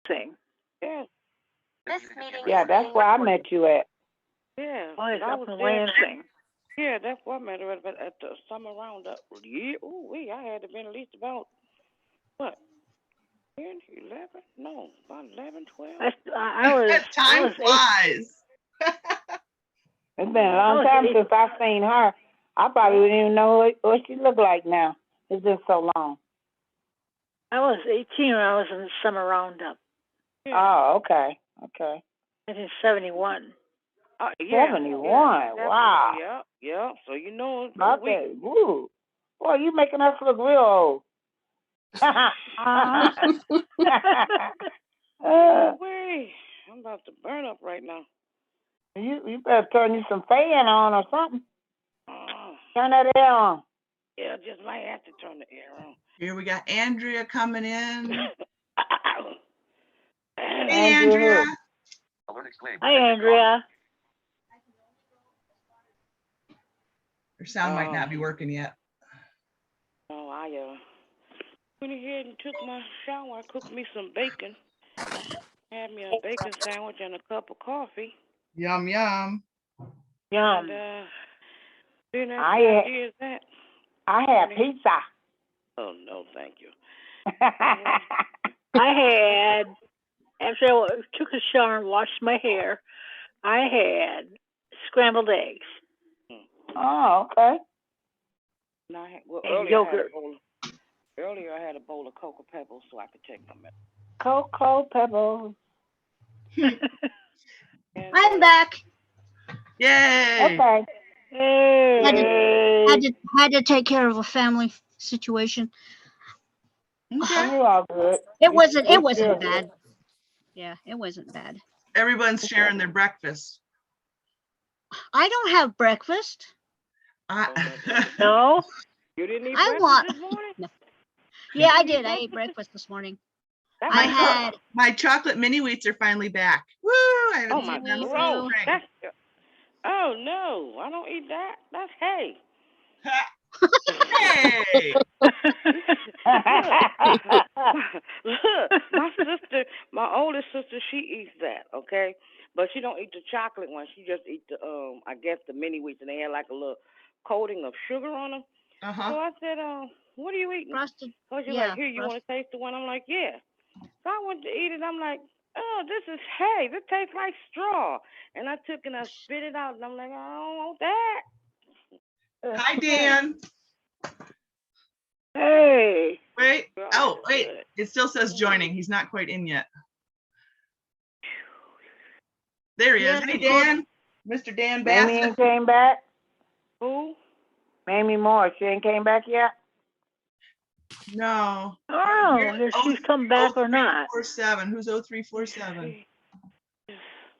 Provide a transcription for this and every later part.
Thing. Yeah, This meeting Yeah, is that's being where I recorded. met you at. yeah. Oh, it's I up was in there. Lansing. Yeah, that's what I met her at the summer roundup. Yeah, ooh, I had to been at least about, what, 10, 11? No, about 11, 12. I Time was flies. It's been a long time since I seen her. I probably wouldn't even know what she looked like now. It's been so long. I was 18 when I was in the summer roundup. Yeah. Oh, okay. Okay. 1971. Yeah, 71. Yeah, Wow. Yeah, yeah. So you know, Okay. Woo. Boy, you making us look real old. Wait, I'm about to burn up right now. You better turn you some fan on or something. Oh, Turn that air on. yeah, just might have to turn the air on. Here we got Andrea coming in. Hey, Andrea. Andrea. Hi, Andrea. Your sound might not be working yet. Oh, I went ahead and took my shower. I cooked me some bacon. Had me a bacon sandwich and a cup of coffee. Yum, yum. Yum. And then after I did that, had pizza. oh no, thank you. I had, after I took a shower and washed my hair, I had scrambled eggs. Oh, okay. And I had, well, And earlier yogurt. I had a bowl of Cocoa Pebbles so I could take them in. Cocoa Pebbles. I'm back. Yay. Okay. Hey. Had to take care of a family situation. Okay. You all good. It wasn't good. bad. Yeah, it wasn't bad. Everyone's sharing their breakfast. I don't have breakfast. No? You didn't eat I breakfast want. this morning? No. Yeah, I did. I ate breakfast this morning. I had. My chocolate mini wheats are finally back. Woo! I haven't seen them since gross. spring. Oh no, I don't eat that. That's hay. Hey! Look, my oldest sister, she eats that, okay? But she don't eat the chocolate one. She just eat the I guess the mini wheats, and they had like a little coating of sugar on them. So I said, what are you eating? Frosted. So she's like, here, you want to taste the one? I'm like, yeah. So I went to eat it. I'm like, oh, this is hay. This tastes like straw. And I took and I spit it out, and I'm like, I don't want that. Hi, Dan. Hey. Wait. Oh, wait. It still says joining. He's not quite in yet. There he is. Hey, Dan. Mr. Dan Bassett. Mamie ain't came back? Who? Mamie Moore. She ain't came back yet? No. Oh, if she's come back or not. 0347. Who's 0347?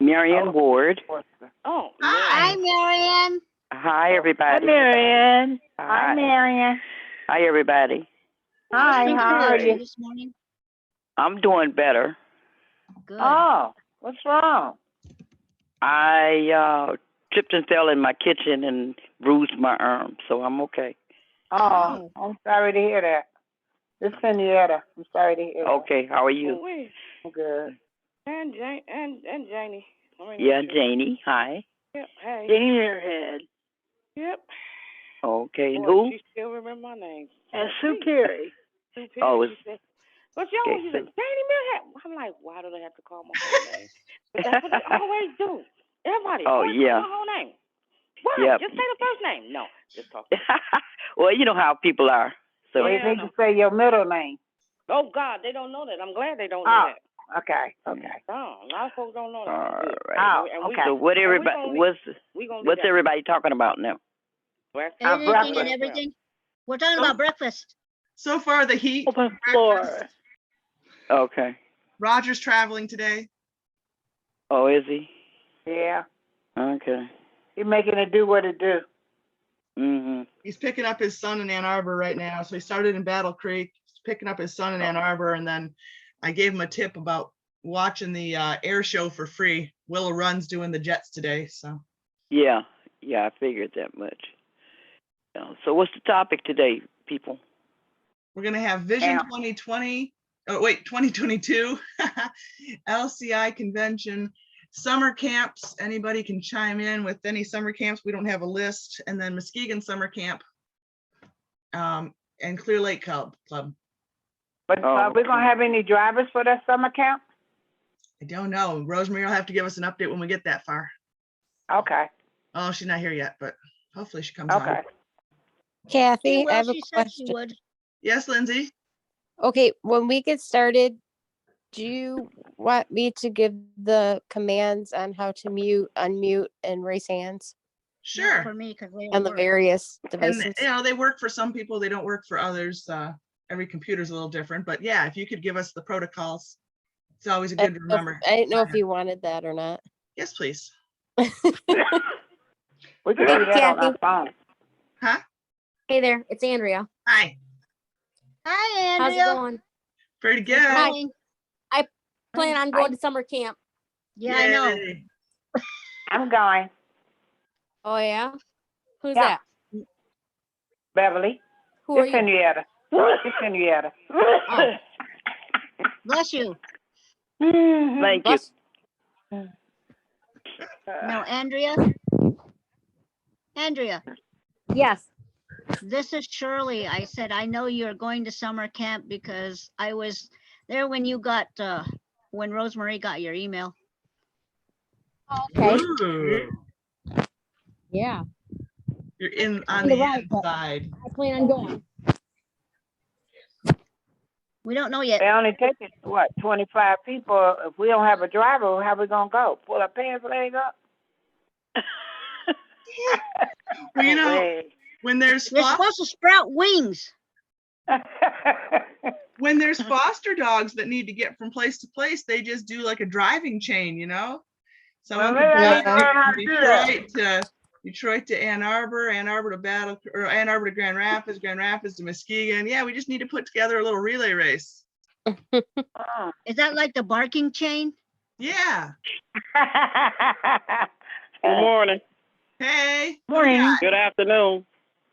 Marion Ward. Oh, Hi, Marianne. Hi, everybody. Hi, Marianne. Hi, Marion. Hi, everybody. Hi, how are you? This morning. I'm doing better. Good. Oh, what's wrong? I tripped and fell in my kitchen and bruised my arm, so I'm okay. Oh, I'm sorry to hear that. This is Henrietta. I'm sorry to hear that. Okay, how are you? Oh, wait. I'm good. And Janie. Yeah, Janie. Hi. Yep. Hey. Janie Airhead. Yep. Okay, and Boy, who? she still remember my name. And Sue Carey. Sue Perry. Oh, She said, but you always okay, use Janie Millhead. I'm like, why do they have to call my whole name? But that's what they always do. Everybody always call my whole name. What? Yep. Just say the first name. No, just talk. Well, you know how people are. So They need to say your middle name. Oh God, they don't know that. I'm glad they don't know that. Okay. No, a lot of folks don't know that. All right. Oh, okay. So what everybody what's everybody talking about now? Anything and everything. We're talking about breakfast. So far, the heat. Open floor. Okay. Roger's traveling today. Oh, is he? Yeah. Okay. He's making it do what it do. Mhm. He's picking up his son in Ann Arbor right now. So he started in Battle Creek. He's picking up his son in Ann Arbor, and then I gave him a tip about watching the air show for free. Willow Run's doing the jets today, so. Yeah, I figured that much. So what's the topic today, people? We're gonna have Vision 2020 oh wait, 2022 LCI convention, summer camps. Anybody can chime in with any summer camps. We don't have a list. And then Muskegon summer camp and Clear Lake Club. But are we gonna have any drivers for that summer camp? I don't know. Rosemary will have to give us an update when we get that far. Okay. Oh, she's not here yet, but hopefully she comes Okay. on. Kathy, I have a She said she question. would. Yes, Lindsay? Okay, when we get started, do you want me to give the commands on how to mute, unmute, and raise hands Not Sure. for me, because they on the work. various And devices? you know, they work for some people, they don't work for others. Every computer's a little different, but yeah, if you could give us the protocols, it's always a I good to didn't know if- remember. I didn't know if you wanted that or not. Yes, please. We can Hey, do that on our Kathy. phone. Huh? Hey there, it's Andrea. Hi. Hi, How's it Andrea. going? Pretty It's good. going. Plan on going to summer camp. Yeah, I know. Yay. I'm going. Oh yeah? Who's Yeah. that? Beverly. Who are It's you? Henrietta. It's Henrietta. Oh, Bless you. Thank you. bless- No, Andrea. Andrea, yes. this is Shirley. I said, I know you're going to summer camp because I was there when you got, when Rosemary got your email. Okay. Ooh, Yeah. you're in on You're the right, but- inside. I plan on going. We don't know yet. They only take it, what, 25 people? If we don't have a driver, how we gonna go? Pull our pants leg up? Well, you know, Way. when there's They're supposed to sprout wings. when there's foster dogs that need to get from place to place, they just do like a driving chain, you know? Someone Well, could maybe go I learn how to from do that. Detroit to Ann Arbor, Ann Arbor to Grand Rapids to Muskegon. Yeah, we just need to put together a little relay race. Oh. Is that like the barking chain? Yeah. Good morning. Hey. Morning. Good afternoon.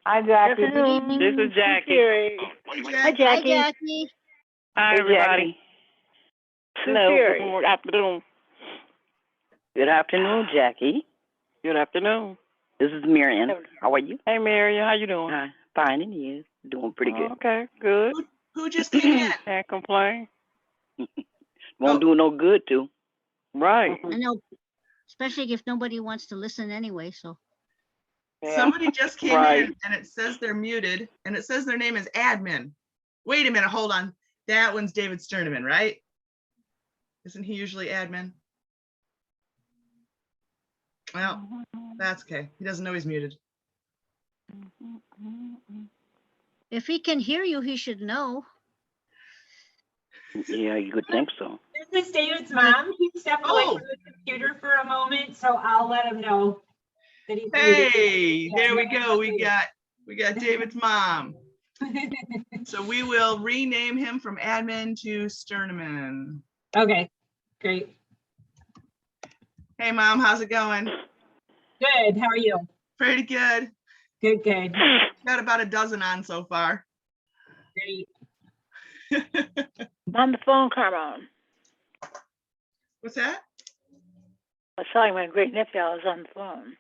Hi, Jackie. Good evening. This is Jackie. Hey, Hi, Jack. Jackie. Jackie. Hi, Hey, everybody. No, Superior. good afternoon. Good afternoon, Jackie. Good afternoon. This is Marion. How are you? Hey, Mary, how you doing? Hi. Fine, and you? Doing pretty good. Okay, good. Who just came in? Can't complain. Won't do no good, too. Right. I know, especially if nobody wants to listen anyway, so. Yeah. Somebody just came Right. in and it says they're muted and it says their name is admin. Wait a minute, hold on. That one's David Sterneman, right? Isn't he usually admin? Well, that's okay. He doesn't know he's muted. If he can hear you, he should know. Yeah, you could think so. This is David's mom. He stepped away Oh. from the computer for a moment, so I'll let him know that he's muted. Hey, there we go. We got David's mom. So we will rename him from admin to Sterneman. Okay, great. Hey, Mom, how's it going? Good. How are you? Pretty good. Good, good. Got about a dozen on so far. Great. On the phone, Carmen. What's that? I was telling my great nephew I was on the phone.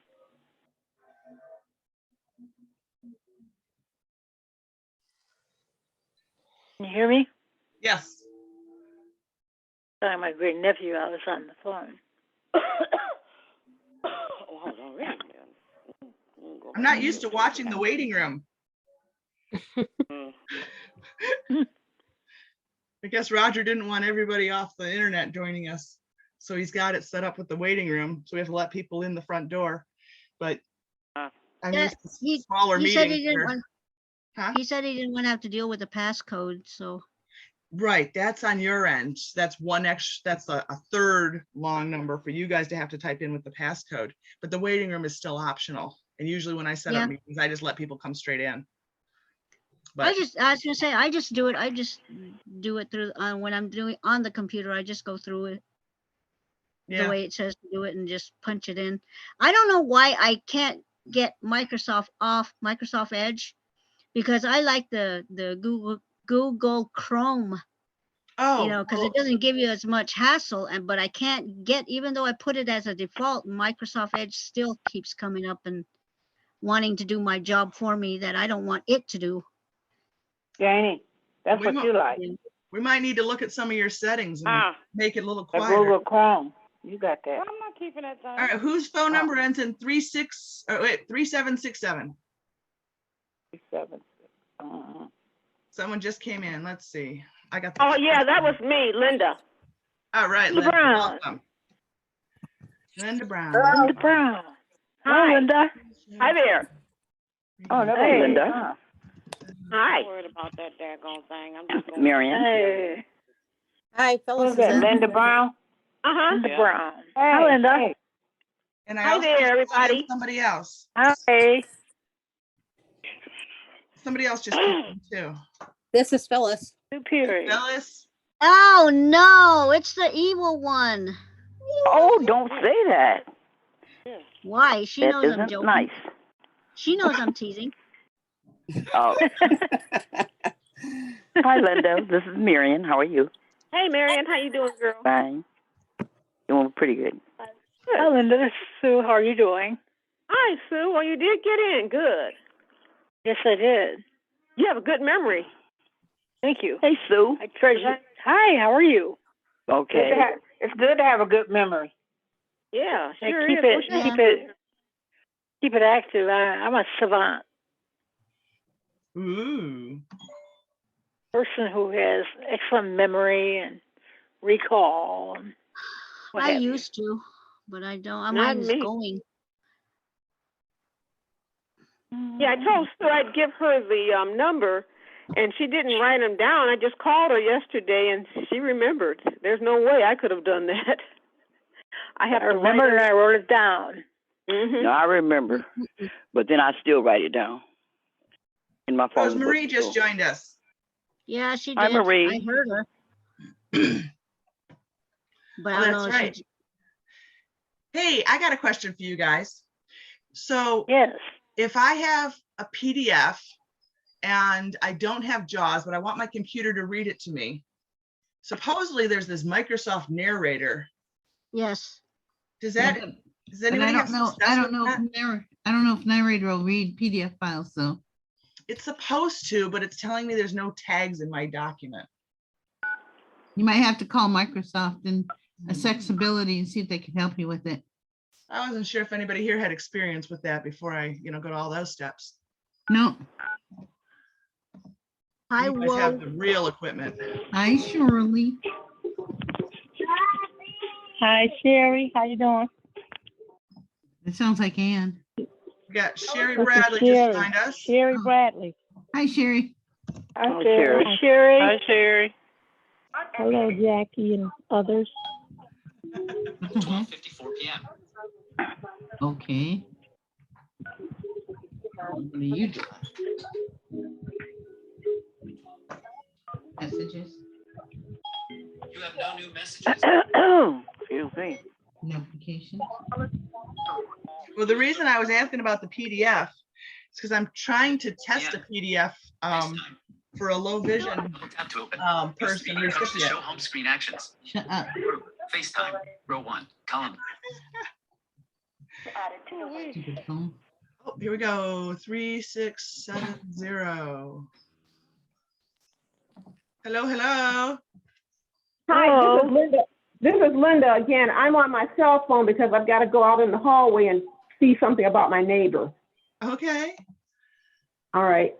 Can you hear me? Yes. Telling my great nephew I was on the phone. I'm not used to watching the waiting room. I guess Roger didn't want everybody off the internet joining us. So he's got it set up with the waiting room. So we have to let people in the front door. But I'm Yeah, used to he- smaller He said meetings. he didn't where- want, Huh? he said he didn't want to have to deal with the passcode, so. Right, that's on your end. That's one extra, that's a third long number for you guys to have to type in with the passcode. But the waiting room is still optional. And usually when I set Yeah. up meetings, I just let people come straight in. I But was gonna say, I just do it through, when I'm doing on the computer, I just go through it the yeah, way it says to do it and just punch it in. I don't know why I can't get Microsoft off Microsoft Edge, because I like the Google Chrome Oh, because well, it doesn't give you as much hassle, but I can't get, even though I put it as a default, Microsoft Edge still keeps coming up and wanting to do my job for me that I don't want it to do. Janie, that's We what mo- you like. we might need to look at some of your settings and Ah, make it a little The quieter. Google Chrome. You got well, that. I'm not keeping that All time. right, whose phone number ends in 3767? 7. Uh-huh. Someone just came in. Let's see. I got. Oh, yeah, that was me, Linda. All right, Linda Linda. Brown. Welcome. Linda Brown. Linda Brown. Hi. Linda. Hi there. Oh, that Hey, was Linda. huh? Hi. I'm worried about that daggone thing. I'm just going. Marion. Hey. Hi, Phyllis Who's is that? in. Linda Brown? Uh-huh. Linda Brown. Hi, Linda. Hey. And I Hi also there, just brought in everybody. somebody else. Hi. Somebody else just came in too. This is Phyllis. Superior. Phyllis. Oh, no, it's the evil one. Oh, don't say that. Why? She That knows I'm isn't joking. nice. She knows I'm teasing. Oh. Hi, Linda. This is Marion. How are you? Hey, Marion, how you doing, girl? Fine. Doing pretty good. Hi, Linda. This is Sue. How are you doing? Hi, Sue. Well, you did get in. Good. Yes, I did. You have a good memory. Thank you. Hey, Sue. I treasure. Hi, how are you? Okay. It's good to have a good memory. Yeah, Hey, sure keep is. it, Yeah. keep it active. I'm a savant, Ooh. person who has excellent memory and recall. And what I have you. used to, but I don't. Not Mine's me. going. Yeah, I told Sue I'd give her the number, and she didn't write them down. I just called her yesterday, and she remembered. There's no way I could have done that. I have I to remember and I wrote it down. Mm-hmm. No, I remember, but then I still write it down in my phone. Rosemary book, just so. joined us. Yeah, she did. Hi, Marie. I heard her. But Oh, I don't that's know. right. She, Hey, I got a question for you guys. So Yes. if I have a PDF and I don't have JAWS, but I want my computer to read it to me, supposedly there's this Microsoft narrator. yes. Does Yeah, anybody have success with that? I don't know if Narrator will read PDF files, so. It's supposed to, but it's telling me there's no tags in my document. You might have to call Microsoft and Accessibility and see if they can help you with it. I wasn't sure if anybody here had experience with that before I, go to all those steps. No, Hi, You guys have whoa. the real equipment. hi Shirley. Hi, Sherry. How you doing? It sounds like Ann. We got Sherry This is Bradley Sherry. just joined us. Sherry Oh. Bradley. Hi Sherry. Hi, Oh, Sherry. Sherry. Sherry. Hi, Sherry. Hello, Jackie and others. What the heck? 12:54 p.m. Okay. What are you doing? Messages, You have no new messages. Excuse me. notifications. Well, the reason I was asking about the PDF is because I'm trying to test a PDF FaceTime. for a low vision Double tap to open. Use person 3D arrows to recipient. show home screen actions. Shut up. FaceTime. Row 1. Column. Stupid phone. Oh, here we go. 3670. Hello, hello. Hi, this is Linda. This is Linda again. I'm on my cell phone because I've got to go out in the hallway and see something about my neighbor. Okay. All right.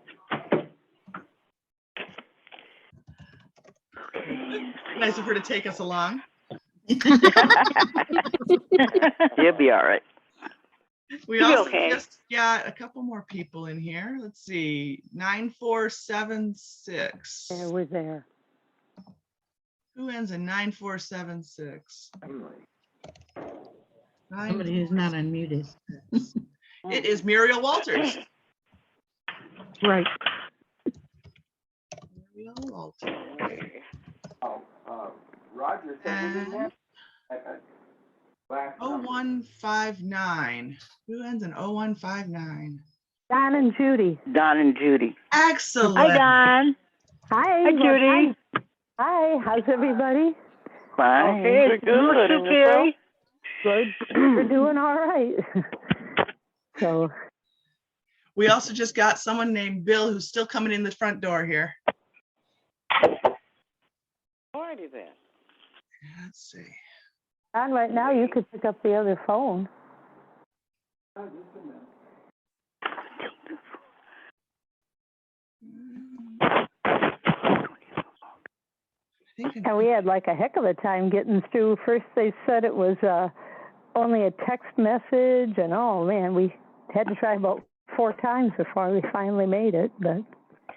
Nice of her to take us along. You'll be all right. We You'll be also okay. just got a couple more people in here. Let's see. 9476. Yeah, we're there. Who ends in 9476? Somebody who's not unmuted. It is Muriel Walters. Right. Muriel Walters. Roger And 0159. Who ends in 0159? Don and Judy. Don and Judy. Excellent. Hi, Don. Hi. Hi, Judy. Hi, how's everybody? Fine. Okay, We're good. And yourself? Good. We're doing all right. So, We also just got someone named Bill who's still coming in the front door here. Alrighty then. Let's see. John, right now you could pick up the other phone. And we had like a heck of a time getting through. First they said it was only a text message, and oh man, we had to try about 4 times before we finally made it, but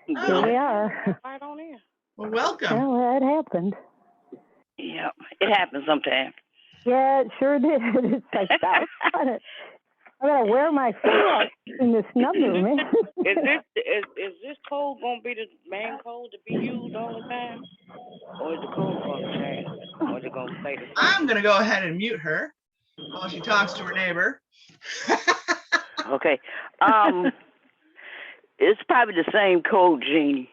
here we are. Right on in. Well, welcome. Well, it happened. Yeah, it happens sometimes. Yeah, it sure did. It's like, I gotta wear my foot out in this number, man. Is this code gonna be the main code to be used all the time, or is the code gonna change, or is it gonna stay the same? I'm gonna go ahead and mute her while she talks to her neighbor. Okay. It's probably the same code, Jeannie,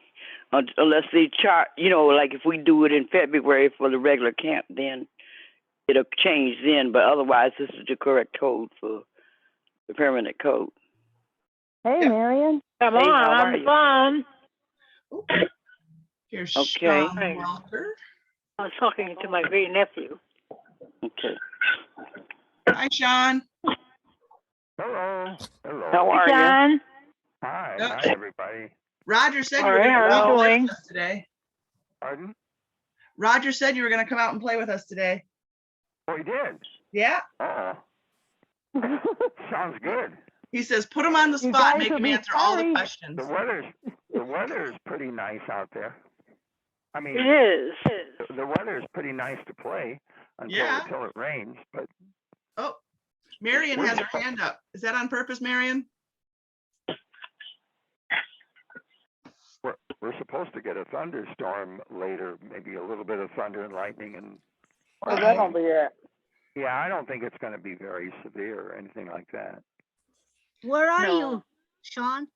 unless they chart. You know, like if we do it in February for the regular camp, then it'll change then. But otherwise, this is the correct code for the permanent code. Hey, Marion. Come on, I'm fun. Here's Okay. Sean Walker. I was talking to my great nephew. Okay. Hi, Sean. Hello. Hello. How are you? John. Hi. Yep. Hi, everybody. Roger said All you were right, going to how come are out you and play doing? with us today. Pardon? Roger said you were going to come out and play with us today. Oh, he did? Yeah. Oh. Sounds good. He says, put him on the You spot, guys make will him be answer all the sorry. questions. The weather's pretty nice out there. I mean, It is. the weather is pretty nice to play until it rains. But Oh, Marion has her hand up. Is that on purpose, Marion? we're supposed to get a thunderstorm later, maybe a little bit of thunder and lightning, and Where's that gonna be at? yeah, I don't think it's going to be very severe or anything like that. Where are No. you, Sean?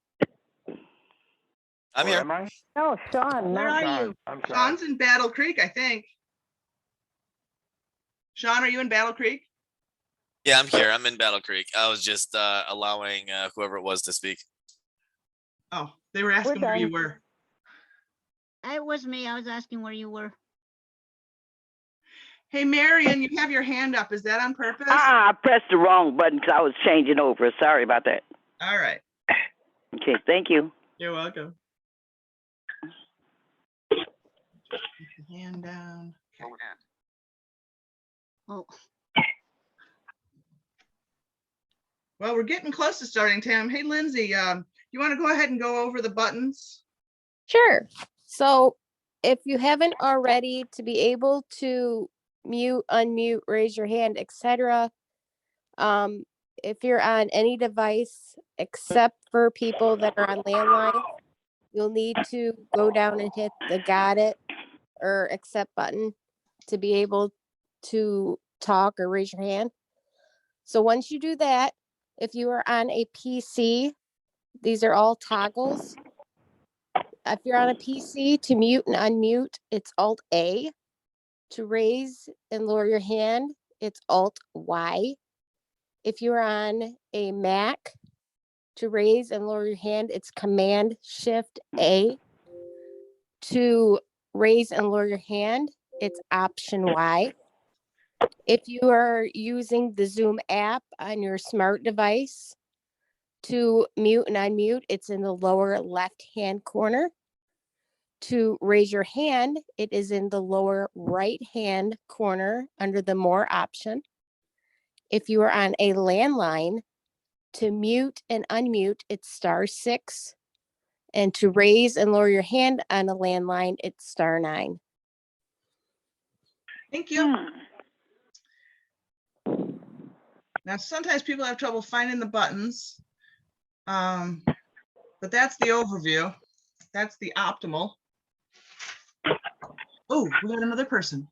I'm Where here. am I? No, Sean. Where not are Sean, you? I'm sorry. Sean's in Battle Creek, I think. Sean, are you in Battle Creek? Yeah, I'm here. I'm in Battle Creek. I was just allowing whoever it was to speak. Oh, they were asking where you were. It was me. I was asking where you were. Hey, Marion, you have your hand up. Is that on purpose? I pressed the wrong button because I was changing over. Sorry about that. All right. Okay, thank you. You're welcome. Put your hand down. Okay. Oh, Well, we're getting close to starting, Tam. Hey, Lindsay, you want to go ahead and go over the buttons? Sure. So if you haven't already, to be able to mute, unmute, raise your hand, etc. If you're on any device except for people that are on landline, you'll need to go down and hit the got it or accept button to be able to talk or raise your hand. So once you do that, if you are on a PC, these are all toggles. If you're on a PC, to mute and unmute, it's Alt A. To raise and lower your hand, it's Alt Y. If you're on a Mac, to raise and lower your hand, it's Command Shift A. To raise and lower your hand, it's Option Y. If you are using the Zoom app on your smart device, to mute and unmute, it's in the lower left-hand corner. To raise your hand, it is in the lower right-hand corner under the More option. If you are on a landline, to mute and unmute, it's *6. And to raise and lower your hand on a landline, it's *9. Thank you. Now, sometimes people have trouble finding the buttons, but that's the overview. That's the optimal. Oh, we got another person.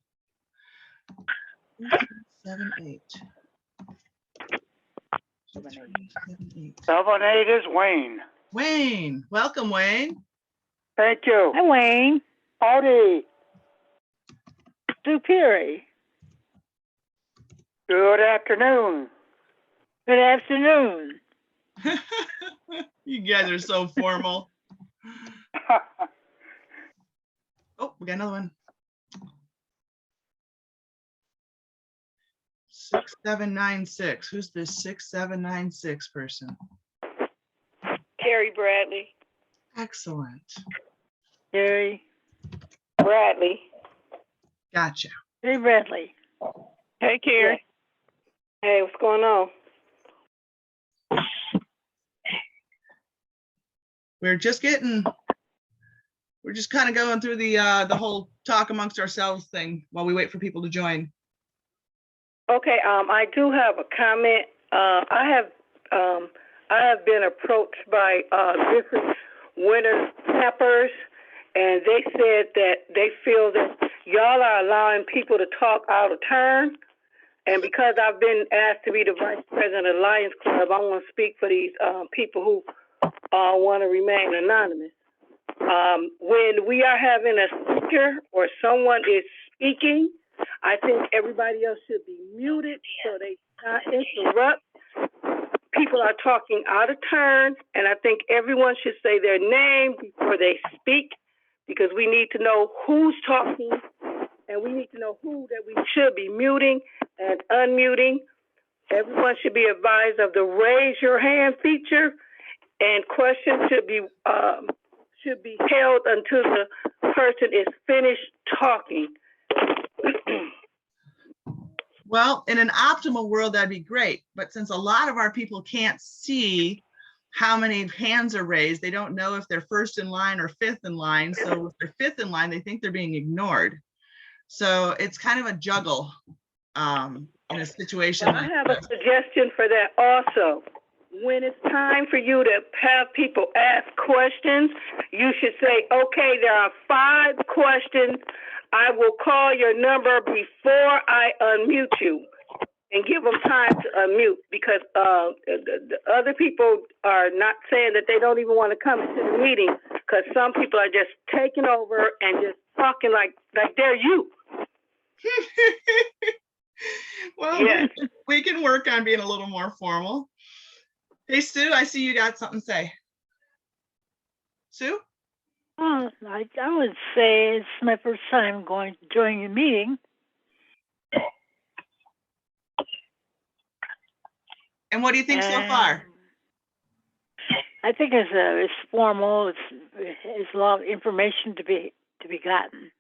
7, 8. 7, 8. 7, 8 is Wayne. Wayne, welcome, Wayne. Thank you. Hi, Wayne. Howdy. Sue Perry. Good afternoon. Good afternoon. You guys are so formal. Oh, we got another one. 6796. Who's this 6796 person? Terry Bradley. Excellent. Terry Bradley. Gotcha. Terry Bradley. Hey, Carrie. Hey, what's going on? We're just kind of going through the whole talk amongst ourselves thing while we wait for people to join. Okay, I do have a comment. I have been approached by different winter campers, and they said that they feel that y'all are allowing people to talk out of turn. And because I've been asked to be the vice president of the Lions Club, I want to speak for these people who want to remain anonymous. When we are having a speaker or someone is speaking, I think everybody else should be muted so they not interrupt. People are talking out of turn, and I think everyone should say their name before they speak, because we need to know who's talking, and we need to know who that we should be muting and unmuting. Everyone should be advised of the raise your hand feature, and questions should be held until the person is finished talking. Well, in an optimal world, that'd be great. But since a lot of our people can't see how many hands are raised, they don't know if they're first in line or fifth in line. So if they're fifth in line, they think they're being ignored. So it's kind of a juggle in a situation. Well, I have a suggestion for that also. When it's time for you to have people ask questions, you should say, okay, there are 5 questions. I will call your number before I unmute you, and give them time to unmute, because the other people are not saying that they don't even want to come to the meeting, because some people are just taking over and just talking like they're you. Well, yes. We can work on being a little more formal. Hey, Sue, I see you got something to say. Sue? I would say it's my first time joining a meeting. And what do you think so far? I think it's formal. It's a lot of information to be gotten.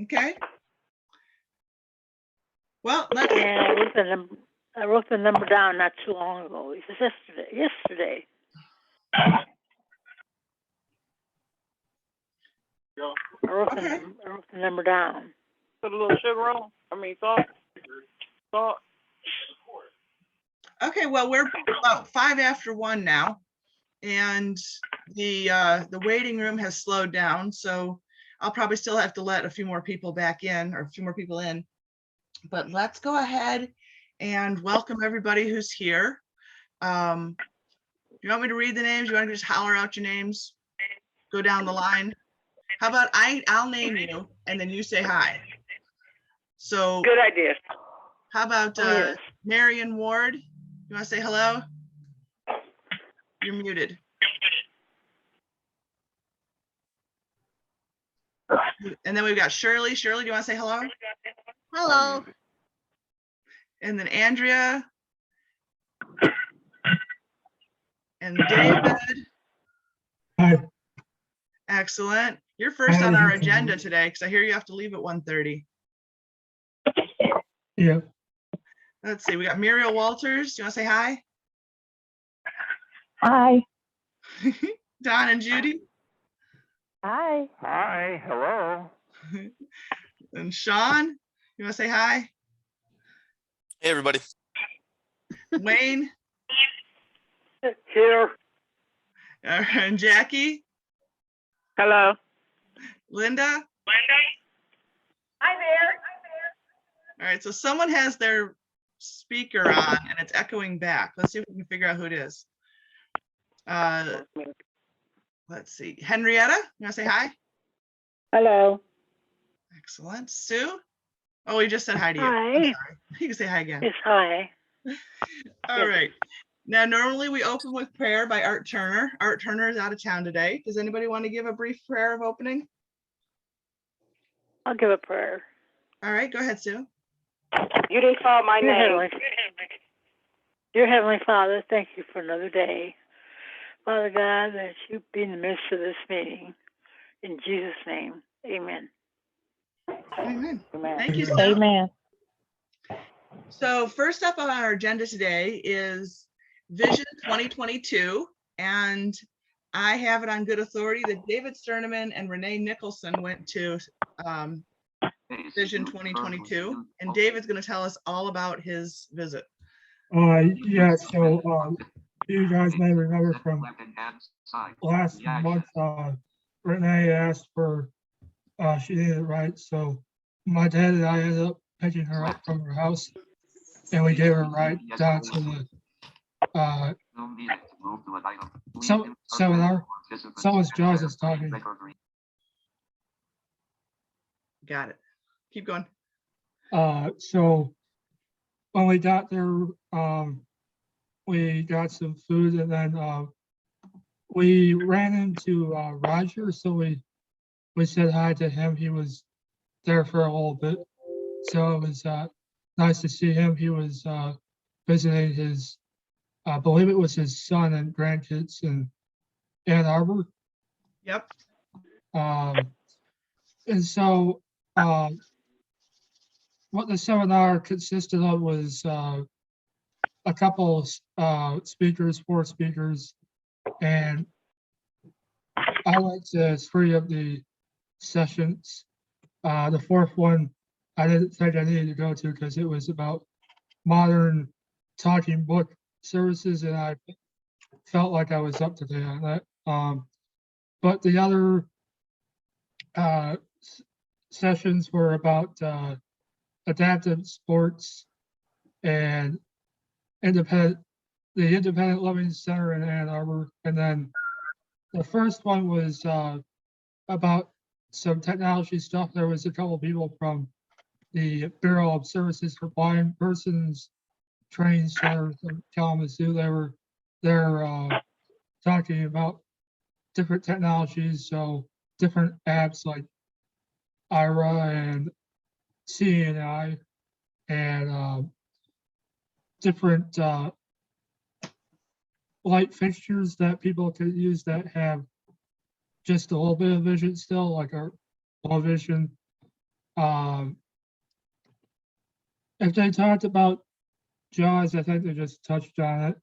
Okay. Well, and I wrote the number down not too long ago. It was yesterday. I wrote the number down. Put a little sugar on. Salt. Okay, well, we're about 5 after 1 now, and the waiting room has slowed down, so I'll probably still have to let a few more people back in, or a few more people in. But let's go ahead and welcome everybody who's here. You want me to read the names? You want to just holler out your names? Go down the line? How about I'll name you and then you say hi. So good idea. How about Marion Ward? You want to say hello? You're muted. And then we've got Shirley. Shirley, do you want to say hello? Hello. And then Andrea. And David. Hi. Excellent. You're first on our agenda today because I hear you have to leave at 1:30. Yeah. Let's see. We got Muriel Walters. Do you want to say hi? Hi. Don and Judy. Hi. Hi. Hello. And Sean, you want to say hi? Hey, everybody. Wayne. Here. And Jackie. Hello. Linda. Hi there. All right, so someone has their speaker on and it's echoing back. Let's see if we can figure out who it is. Let's see. Henrietta, you want to say hi? Hello. Excellent. Sue? Oh, we just said hi to you. I'm Hi. sorry. You can say hi again. Yes, hi. All Yes. right. Now, normally we open with prayer by Art Turner. Art Turner is out of town today. Does anybody want to give a brief prayer of opening? I'll give a prayer. All right, go ahead, Sue. You didn't call my name. Dear Heavenly Father, thank you for another day. Father God, that you be in the midst of this meeting. In Jesus' name, amen. Amen. Amen. Thank you, Sue. Amen. So first up on our agenda today is Vision 2022, and I have it on good authority that David Sterneman and Renee Nicholson went to Vision 2022, and David's going to tell us all about his visit. Yeah, so you guys may remember from last month, Renee asked for, she needed a ride, so my dad and I ended up picking her up from her house, and we gave her a ride down to the seminar. Someone's Jaws is talking. Got it. Keep going. So when we got there, we got some food, and then we ran into Roger, so we said hi to him. He was there for a little bit, so it was nice to see him. He was visiting his, I believe it was his son and grandkids in Ann Arbor. Yep. And so what the seminar consisted of was a couple speakers, 4 speakers, and I went to 3 of the sessions. The 4th one I didn't think I needed to go to because it was about modern talking book services, and I felt like I was up to date on that. But the other sessions were about adaptive sports and the Independent Living Center in Ann Arbor. And then the first one was about some technology stuff. There was a couple people from the Bureau of Services for Blind Persons Training Center in Kalamazoo. They were there talking about different technologies, so different apps like IRA and CNI, and different light fixtures that people could use that have just a little bit of vision still, like our low vision. If they talked about JAWS, I think they just touched on it.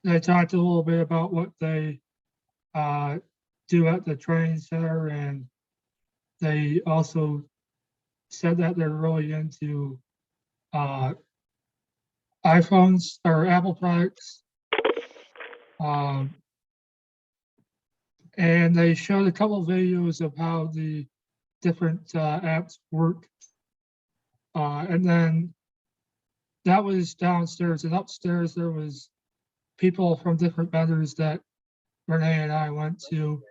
They talked a little bit about what they do at the training center, and they also said that they're really into iPhones or Apple products. And they showed a couple of videos of how the different apps work. And then that was downstairs, and upstairs there was people from different vendors that Renee and I went to,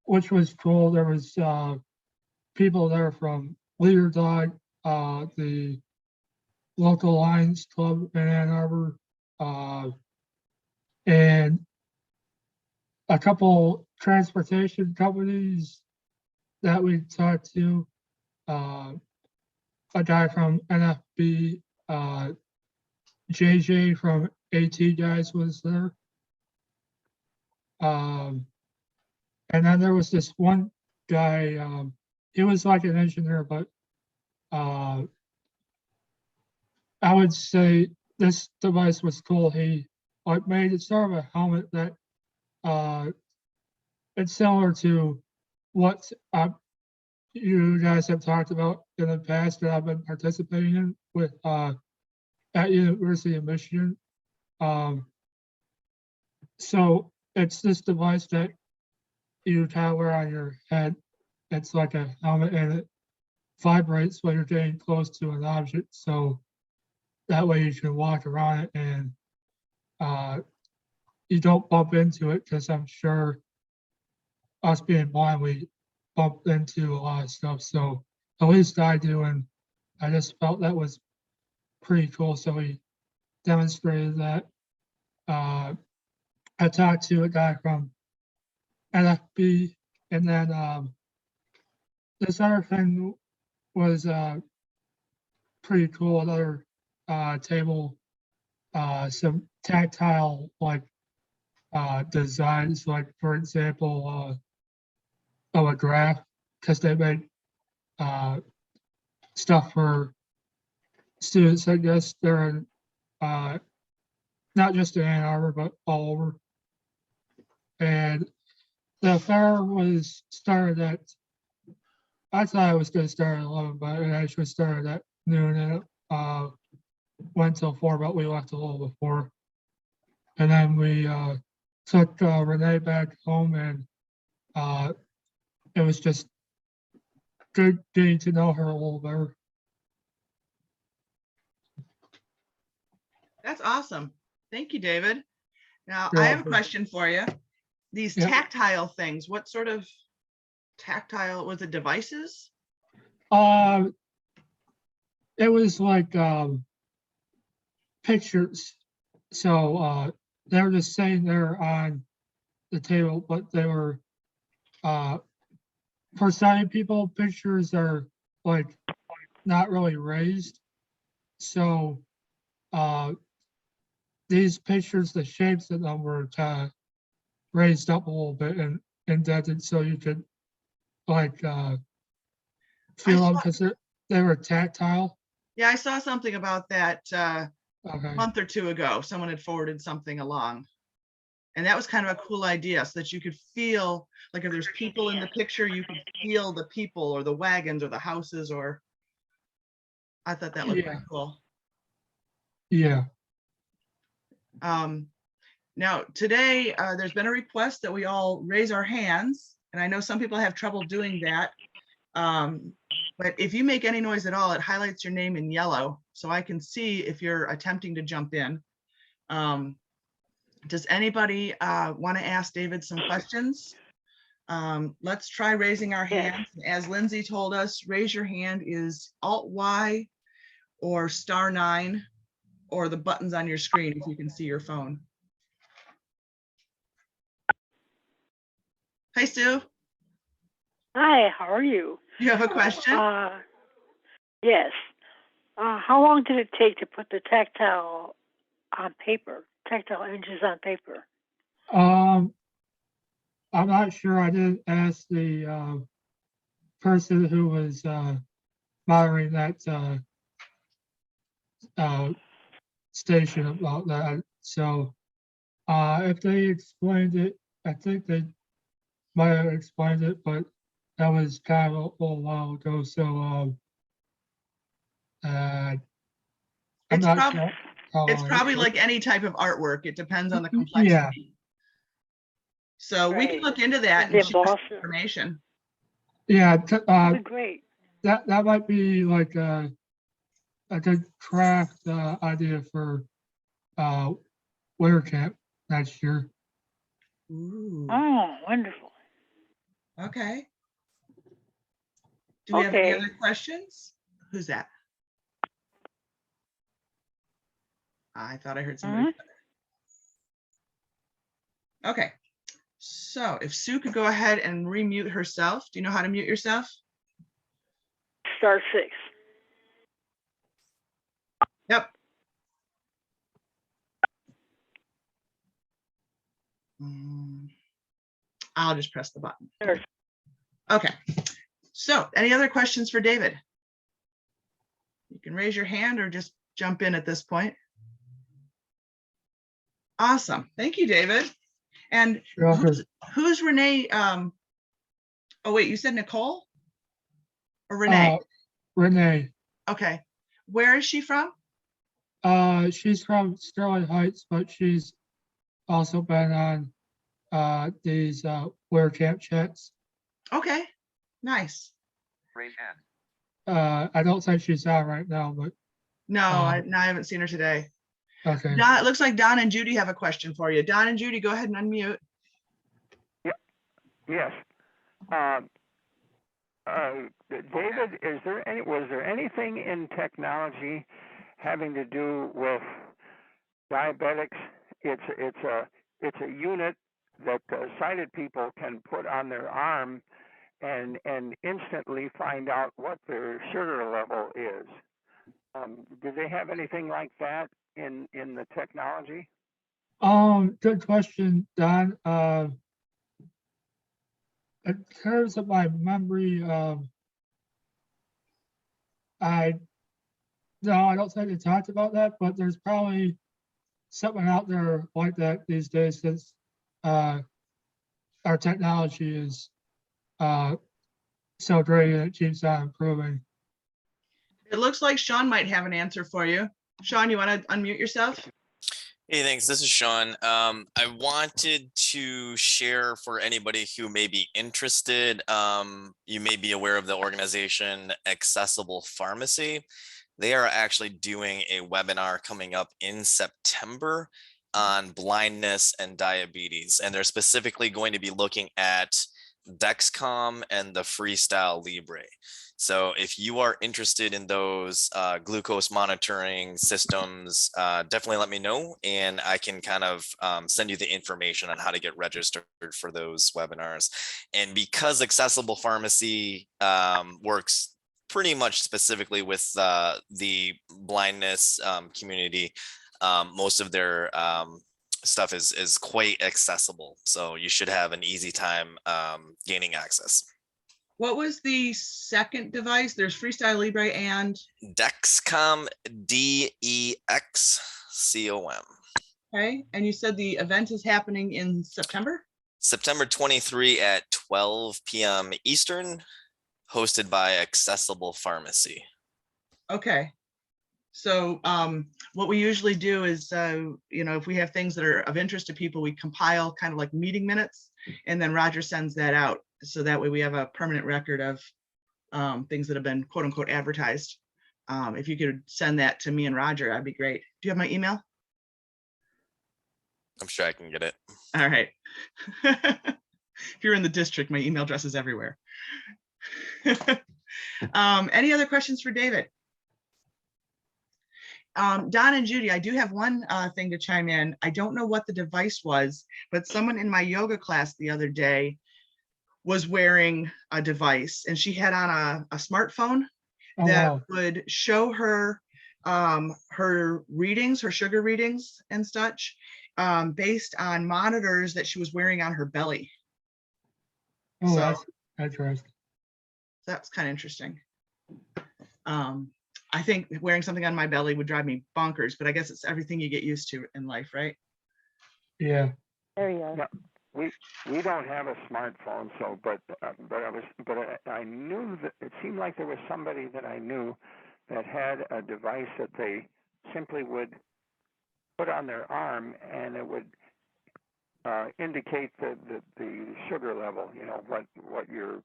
which was cool. There was people there from Leader Dog, the local Lions Club in Ann Arbor, and a couple transportation companies that we talked to. A guy from NFB, JJ from AT Guys was there. And then there was this one guy, he was like an engineer, but I would say this device was cool. He like made it sort of a helmet that it's similar to what you guys have talked about in the past that I've been participating in with at University of Michigan. So it's this device that you kind of wear on your head. It's like a helmet, and it vibrates when you're getting close to an object. So that way you can walk around it and you don't bump into it, because I'm sure us being blind, we bump into a lot of stuff. So at least I do, and I just felt that was pretty cool. So we demonstrated that. I talked to a guy from NFB, and then this other thing was pretty cool. Another table, some tactile like designs, like for example, of a graph, because they made stuff for students. I guess they're in, not just in Ann Arbor, but all over. And the fair was started at, I thought it was going to start at 11, but it actually started at noon, and it went till 4, but we left a little before. And then we took Renee back home, and it was just good getting to know her a little better. That's awesome. Thank you, David. Now, You're I have a welcome. question for you. These Yeah. tactile things, what sort of tactile, was it devices? It was like pictures. So they were just sitting there on the table, but they were for sighted people, pictures are like not really raised. So these pictures, the shapes of them were kind of raised up a little bit and indented, so you could like feel them because they were tactile. Yeah, I saw something about that a Okay. month or two ago. Someone had forwarded something along. And that was kind of a cool idea, so that you could feel, like if there's people in the picture, you could feel the people or the wagons or the houses, or I thought that looked pretty cool. Yeah. Now today, there's been a request that we all raise our hands, and I know some people have trouble doing that. But if you make any noise at all, it highlights your name in yellow, so I can see if you're attempting to jump in. Does anybody want to ask David some questions? Let's try raising our hands. As Lindsay told us, raise your hand is Alt-Y or *9, or the buttons on your screen if you can see your phone. Hi, Sue. Hi, how are you? You have a question? Yes. How long did it take to put the tactile on paper? Tactile images on paper? I'm not sure. I didn't ask the person who was monitoring that station about that. So if they explained it, I think they might have explained it, but that was kind of a little while ago. So I'm not sure. It's probably like any type of artwork. It depends on the complexity. Yeah. So we can look into that and share information. Yeah. Great. That might be like a good craft idea for winter camp next year. Ooh. Oh, wonderful. Okay. Do we have any other questions? Who's that? I thought I heard somebody. Okay. So if Sue could go ahead and remute herself. Do you know how to mute yourself? *6. Yep. I'll just press the button. Sure. Okay. So any other questions for David? You can raise your hand or just jump in at this point. Awesome. Thank you, David. And who's Renee? Oh, wait, you said Nicole or Renee? Renee. Okay. Where is she from? She's from Sterling Heights, but she's also been on these winter camp chats. Okay. Nice. Raise hand. I don't think she's out right now, but no, I haven't seen her today. Okay. Don, it looks like Don and Judy have a question for you. Don and Judy, go ahead and unmute. Yep. Yes. David, was there anything in technology having to do with diabetics? It's a unit that sighted people can put on their arm and instantly find out what their sugar level is. Do they have anything like that in the technology? Good question, Don. In terms of my memory, I don't think they talked about that, but there's probably something out there like that these days since our technology is so great and it keeps on improving. It looks like Sean might have an answer for you. Sean, you want to unmute yourself? Hey, thanks. This is Sean. I wanted to share for anybody who may be interested. You may be aware of the organization Accessible Pharmacy. They are actually doing a webinar coming up in September on blindness and diabetes. And they're specifically going to be looking at Dexcom and the Freestyle Libre. So if you are interested in those glucose monitoring systems, definitely let me know and I can kind of send you the information on how to get registered for those webinars. And because Accessible Pharmacy works pretty much specifically with the blindness community, most of their stuff is quite accessible. So you should have an easy time gaining access. What was the second device? There's Freestyle Libre and Dexcom, DEXCOM. Okay, and you said the event is happening in September? September 23 at 12 p.m. Eastern, hosted by Accessible Pharmacy. Okay. So what we usually do is, if we have things that are of interest to people, we compile kind of like meeting minutes, and then Roger sends that out. So that way we have a permanent record of things that have been quote unquote advertised. If you could send that to me and Roger, that'd be great. Do you have my email? I'm sure I can get it. All right. If you're in the district, my email address is everywhere. Any other questions for David? Don and Judy, I do have one thing to chime in. I don't know what the device was, but someone in my yoga class the other day was wearing a device, and she had on a smartphone that would show her her readings, her sugar readings and such, based on monitors that she was wearing on her belly. Oh, So that's interesting. that's kind of interesting. I think wearing something on my belly would drive me bonkers, but I guess it's everything you get used to in life, right? Yeah. There you are. Yeah, we don't have a smartphone, so I knew that it seemed like there was somebody that I knew that had a device that they simply would put on their arm, and it would indicate the sugar level. You know what your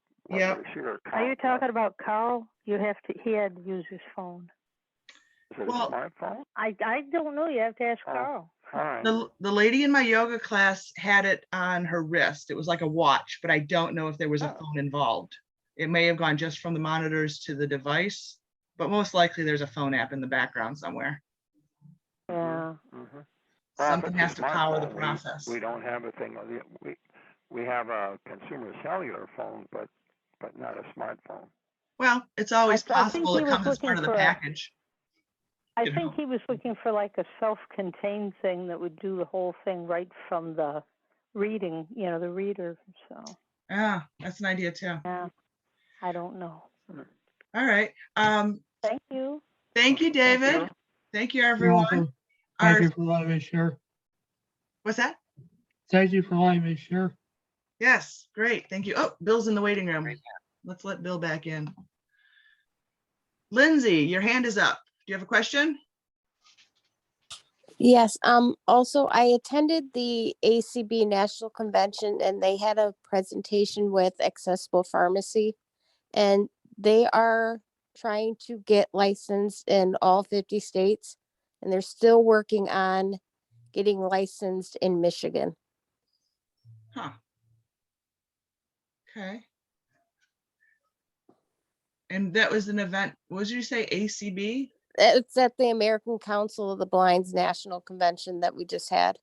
sugar count. Are you talking about Carl? He had to use his phone. Is it a smartphone? I don't know. You have to ask Carl. All right. The lady in my yoga class had it on her wrist. It was like a watch, but I don't know if there was a phone involved. It may have gone just from the monitors to the device, but most likely there's a phone app in the background somewhere. Yeah. Mm-hmm. Something has to power the process. We don't have a thing. We have a consumer cellular phone, but not a smartphone. Well, it's always I think possible he it was comes as part of the looking for package. I think he was looking for like a self-contained thing that would do the whole thing right from the reading, the reader. So. Yeah, that's an idea too. Yeah, I don't know. All right. Thank you. Thank you, David. Thank you, everyone. Thank you for letting me share. What's that? Thank you for letting me share. Yes, great. Thank you. Oh, Bill's in the waiting room. Let's let Bill back in. Lindsay, your hand is up. Do you have a question? Yes. Also, I attended the ACB National Convention and they had a presentation with Accessible Pharmacy, and they are trying to get licensed in all 50 states, and they're still working on getting licensed in Michigan. Huh. Okay. And that was an event, what did you say, ACB? It's at the American Council of the Blind's National Convention that we just had.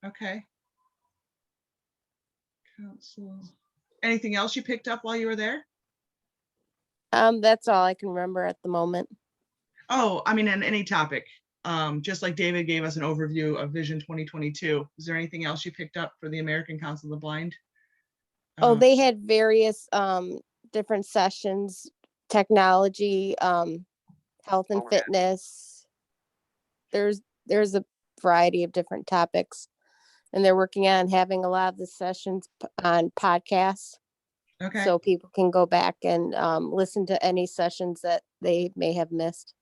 Okay. Council. Anything else you picked up while you were there? That's all I can remember at the moment. Oh, I mean, on any topic. Just like David gave us an overview of Vision 2022. Is there anything else you picked up for the American Council of the Blind? Oh, they had various different sessions, technology, health and fitness. There's a variety of different topics, and they're working on having a lot of the sessions on podcasts. Okay. So people can go back and listen to any sessions that they may have missed.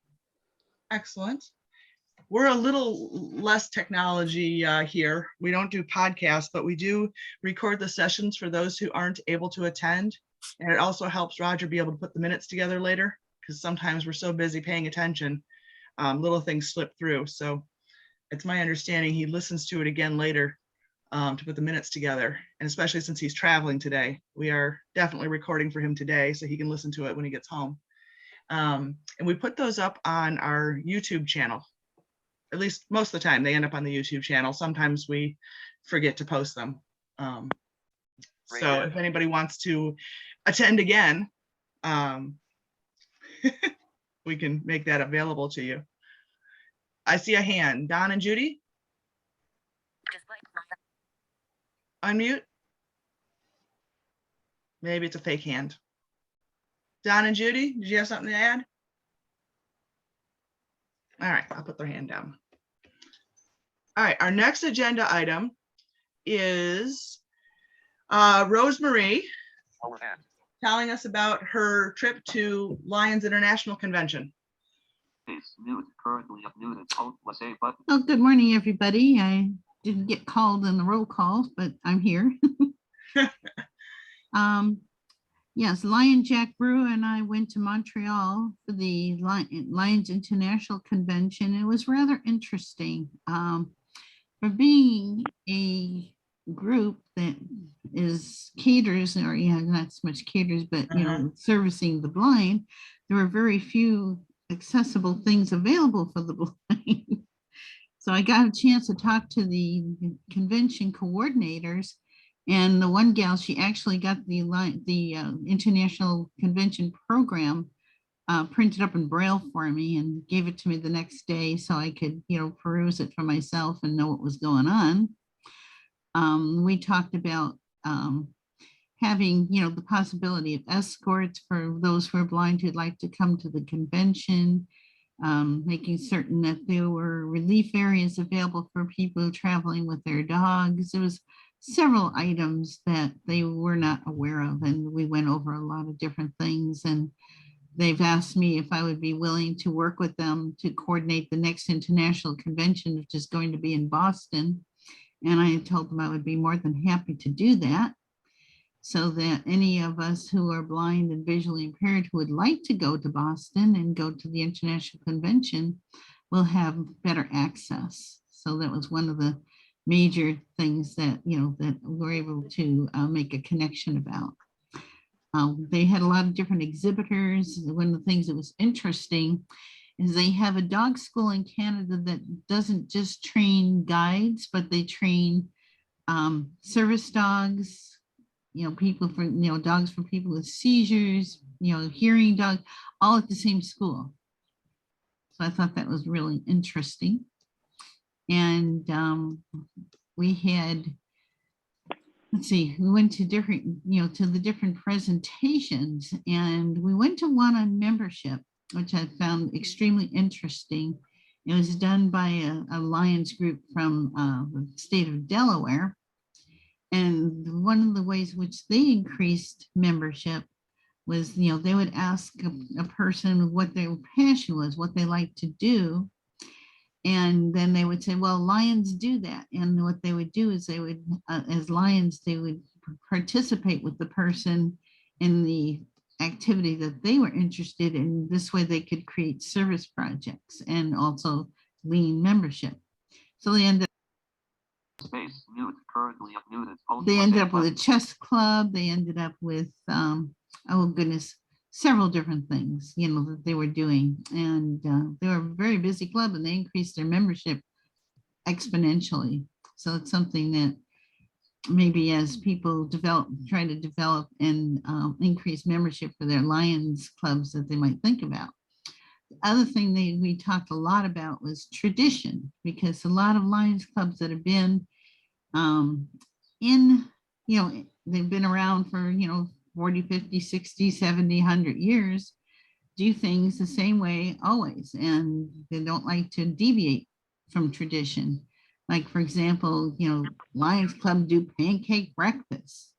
Excellent. We're a little less technology here. We don't do podcasts, but we do record the sessions for those who aren't able to attend. And it also helps Roger be able to put the minutes together later, because sometimes we're so busy paying attention, little things slip through. So it's my understanding he listens to it again later to put the minutes together. And especially since he's traveling today, we are definitely recording for him today so he can listen to it when he gets home. And we put those up on our YouTube channel. At least most of the time they end up on the YouTube channel. Sometimes we forget to post them. So if anybody wants to attend again, we can make that available to you. I see a hand. Don and Judy? Unmute? Maybe it's a fake hand. Don and Judy, did you have something to add? All right, I'll put their hand down. All right, our next agenda item is Rosemarie telling us about her trip to Lions International Convention. Oh, good morning, everybody. I didn't get called in the roll call, but I'm here. Yes, Lion Jack Brew and I went to Montreal for the Lions International Convention. It was rather interesting. For being a group that is caters, or not so much caters, but servicing the blind, there were very few accessible things available for the blind. So I got a chance to talk to the convention coordinators, and the one gal, she actually got the International Convention program printed up in Braille for me and gave it to me the next day so I could, peruse it for myself and know what was going on. We talked about having, the possibility of escorts for those who are blind who'd like to come to the convention, making certain that there were relief areas available for people traveling with their dogs. There was several items that they were not aware of, and we went over a lot of different things, and they've asked me if I would be willing to work with them to coordinate the next international convention, which is going to be in Boston. And I told them I would be more than happy to do that, so that any of us who are blind and visually impaired who would like to go to Boston and go to the international convention will have better access. So that was one of the major things that, that we're able to make a connection about. They had a lot of different exhibitors. One of the things that was interesting is they have a dog school in Canada that doesn't just train guides, but they train service dogs, people for, dogs for people with seizures, hearing dogs, all at the same school. So I thought that was really interesting. And we had, we went to different, to the different presentations, and we went to one on membership, which I found extremely interesting. It was done by a Lions group from the state of Delaware. And one of the ways which they increased membership was, they would ask a person what their passion was, what they like to do. And then they would say, well, Lions do that. And what they would do is they would, as Lions, they would participate with the person in the activity that they were interested in. This way they could create service projects and also lean membership. So they ended up with a chess club. They ended up with, oh goodness, several different things, that they were doing. And they were a very busy club, and they increased their membership exponentially. So it's something that maybe as people try to develop and increase membership for their Lions clubs, that they might think about. The other thing we talked a lot about was tradition, because a lot of Lions clubs that have been they've been around for, 40, 50, 60, 70, 100 years, do things the same way always. And they don't like to deviate from tradition. Like, for example, Lions Club do pancake breakfast.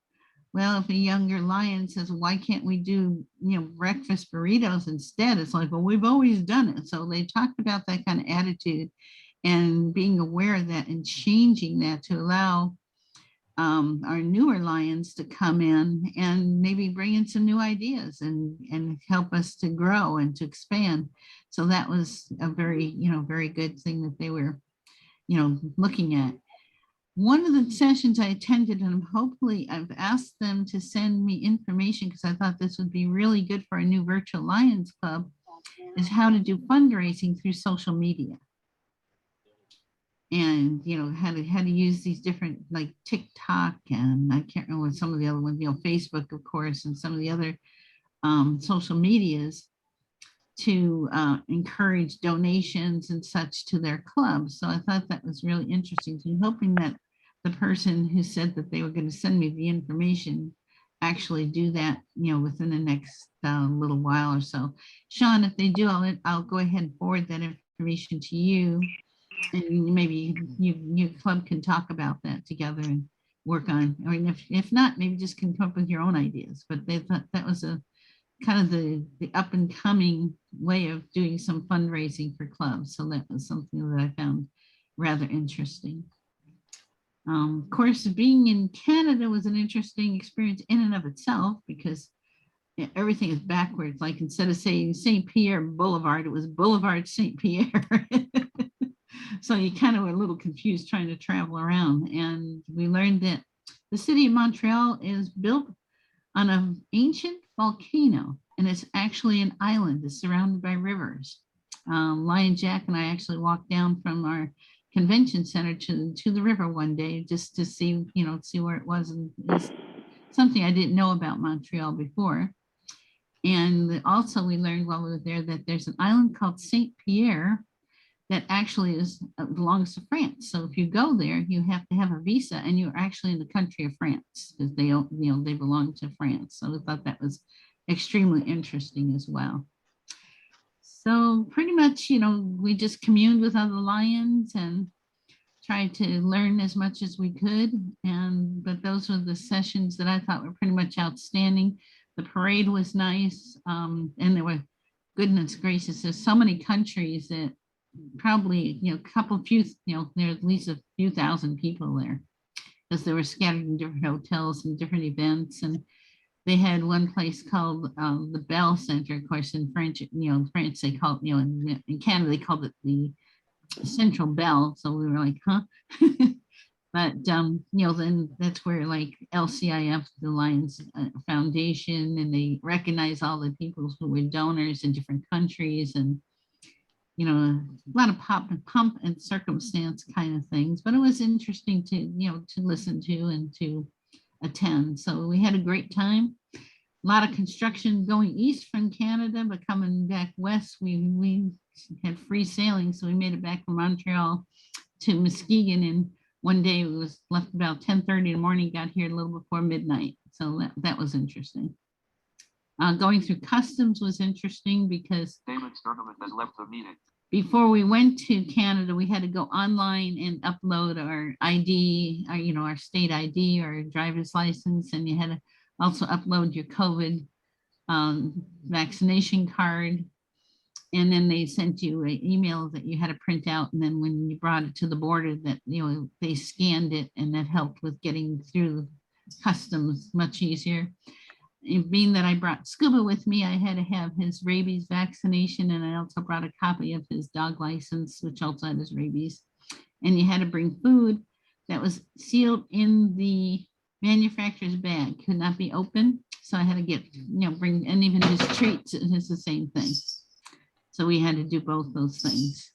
Well, if a younger Lion says, why can't we do, breakfast burritos instead? It's like, well, we've always done it. So they talked about that kind of attitude and being aware of that and changing that to allow our newer Lions to come in and maybe bring in some new ideas and help us to grow and to expand. So that was a very, very good thing that they were, looking at. One of the sessions I attended, and hopefully I've asked them to send me information because I thought this would be really good for a new virtual Lions Club, is how to do fundraising through social media. And how to use these different, like TikTok, and I can't remember some of the other ones, Facebook, of course, and some of the other social medias to encourage donations and such to their clubs. So I thought that was really interesting. So I'm hoping that the person who said that they were going to send me the information actually do that, within the next little while or so. Sean, if they do, I'll go ahead and forward that information to you. And maybe your club can talk about that together and work on. I mean, if not, maybe just can come up with your own ideas. But they thought that was a kind of the up and coming way of doing some fundraising for clubs. So that was something that I found rather interesting. Of course, being in Canada was an interesting experience in and of itself, because everything is backwards. Like, instead of saying St. Pierre Boulevard, it was Boulevard St. Pierre. So you kind of were a little confused trying to travel around. And we learned that the city of Montreal is built on an ancient volcano, and it's actually an island. It's surrounded by rivers. Lion Jack and I actually walked down from our convention center to the river one day just to see, see where it was. And it's something I didn't know about Montreal before. And also we learned while we were there that there's an island called St. Pierre that actually belongs to France. So if you go there, you have to have a visa, and you're actually in the country of France, because they don't, they belong to France. So I thought that was extremely interesting as well. So pretty much, we just communed with other Lions and tried to learn as much as we could. But those were the sessions that I thought were pretty much outstanding. The parade was nice. And there were, goodness gracious, there's so many countries that probably, there are at least a few thousand people there, because they were scattered in different hotels and different events. And they had one place called the Bell Center. Of course, in French, France they call it, in Canada they called it the Central Bell. So we were like, huh? But then that's where, like, LCIF, the Lions Foundation, and they recognize all the people who were donors in different countries, and a lot of pomp and circumstance kind of things. But it was interesting to to listen to and to attend. So we had a great time. A lot of construction going east from Canada, but coming back west, we had free sailing. So we made it back from Montreal to Muskegon, and one day we was left about 10:30 in the morning, got here a little before midnight. So that was interesting. Going through customs was interesting because before we went to Canada, we had to go online and upload our ID, our state ID, our driver's license, and you had to also upload your COVID vaccination card. And then they sent you an email that you had to print out. And then when you brought it to the border, that they scanned it, and that helped with getting through customs much easier. And being that I brought Scuba with me, I had to have his rabies vaccination, and I also brought a copy of his dog license, which also had his rabies. And you had to bring food that was sealed in the manufacturer's bag, could not be open. So I had to get, bring, and even his treats, it's the same thing. So we had to do both those things.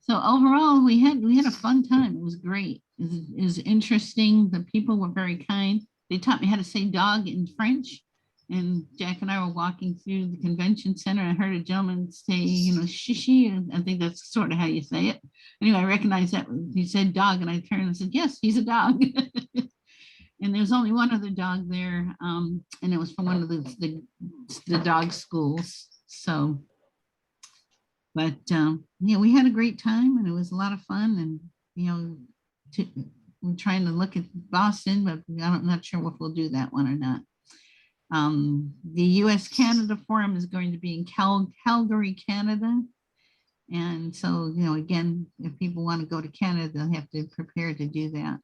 So overall, we had a fun time. It was great. It was interesting. The people were very kind. They taught me how to say dog in French. And Jack and I were walking through the convention center. I heard a gentleman say, shishi. And I think that's sort of how you say it. Anyway, I recognized that he said dog, and I turned and said, yes, he's a dog. And there was only one other dog there, and it was from one of the dog schools. So, but we had a great time, and it was a lot of fun. And we're trying to look at Boston, but I'm not sure if we'll do that one or not. The US-Canada Forum is going to be in Calgary, Canada. And so, again, if people want to go to Canada, they'll have to prepare to do that.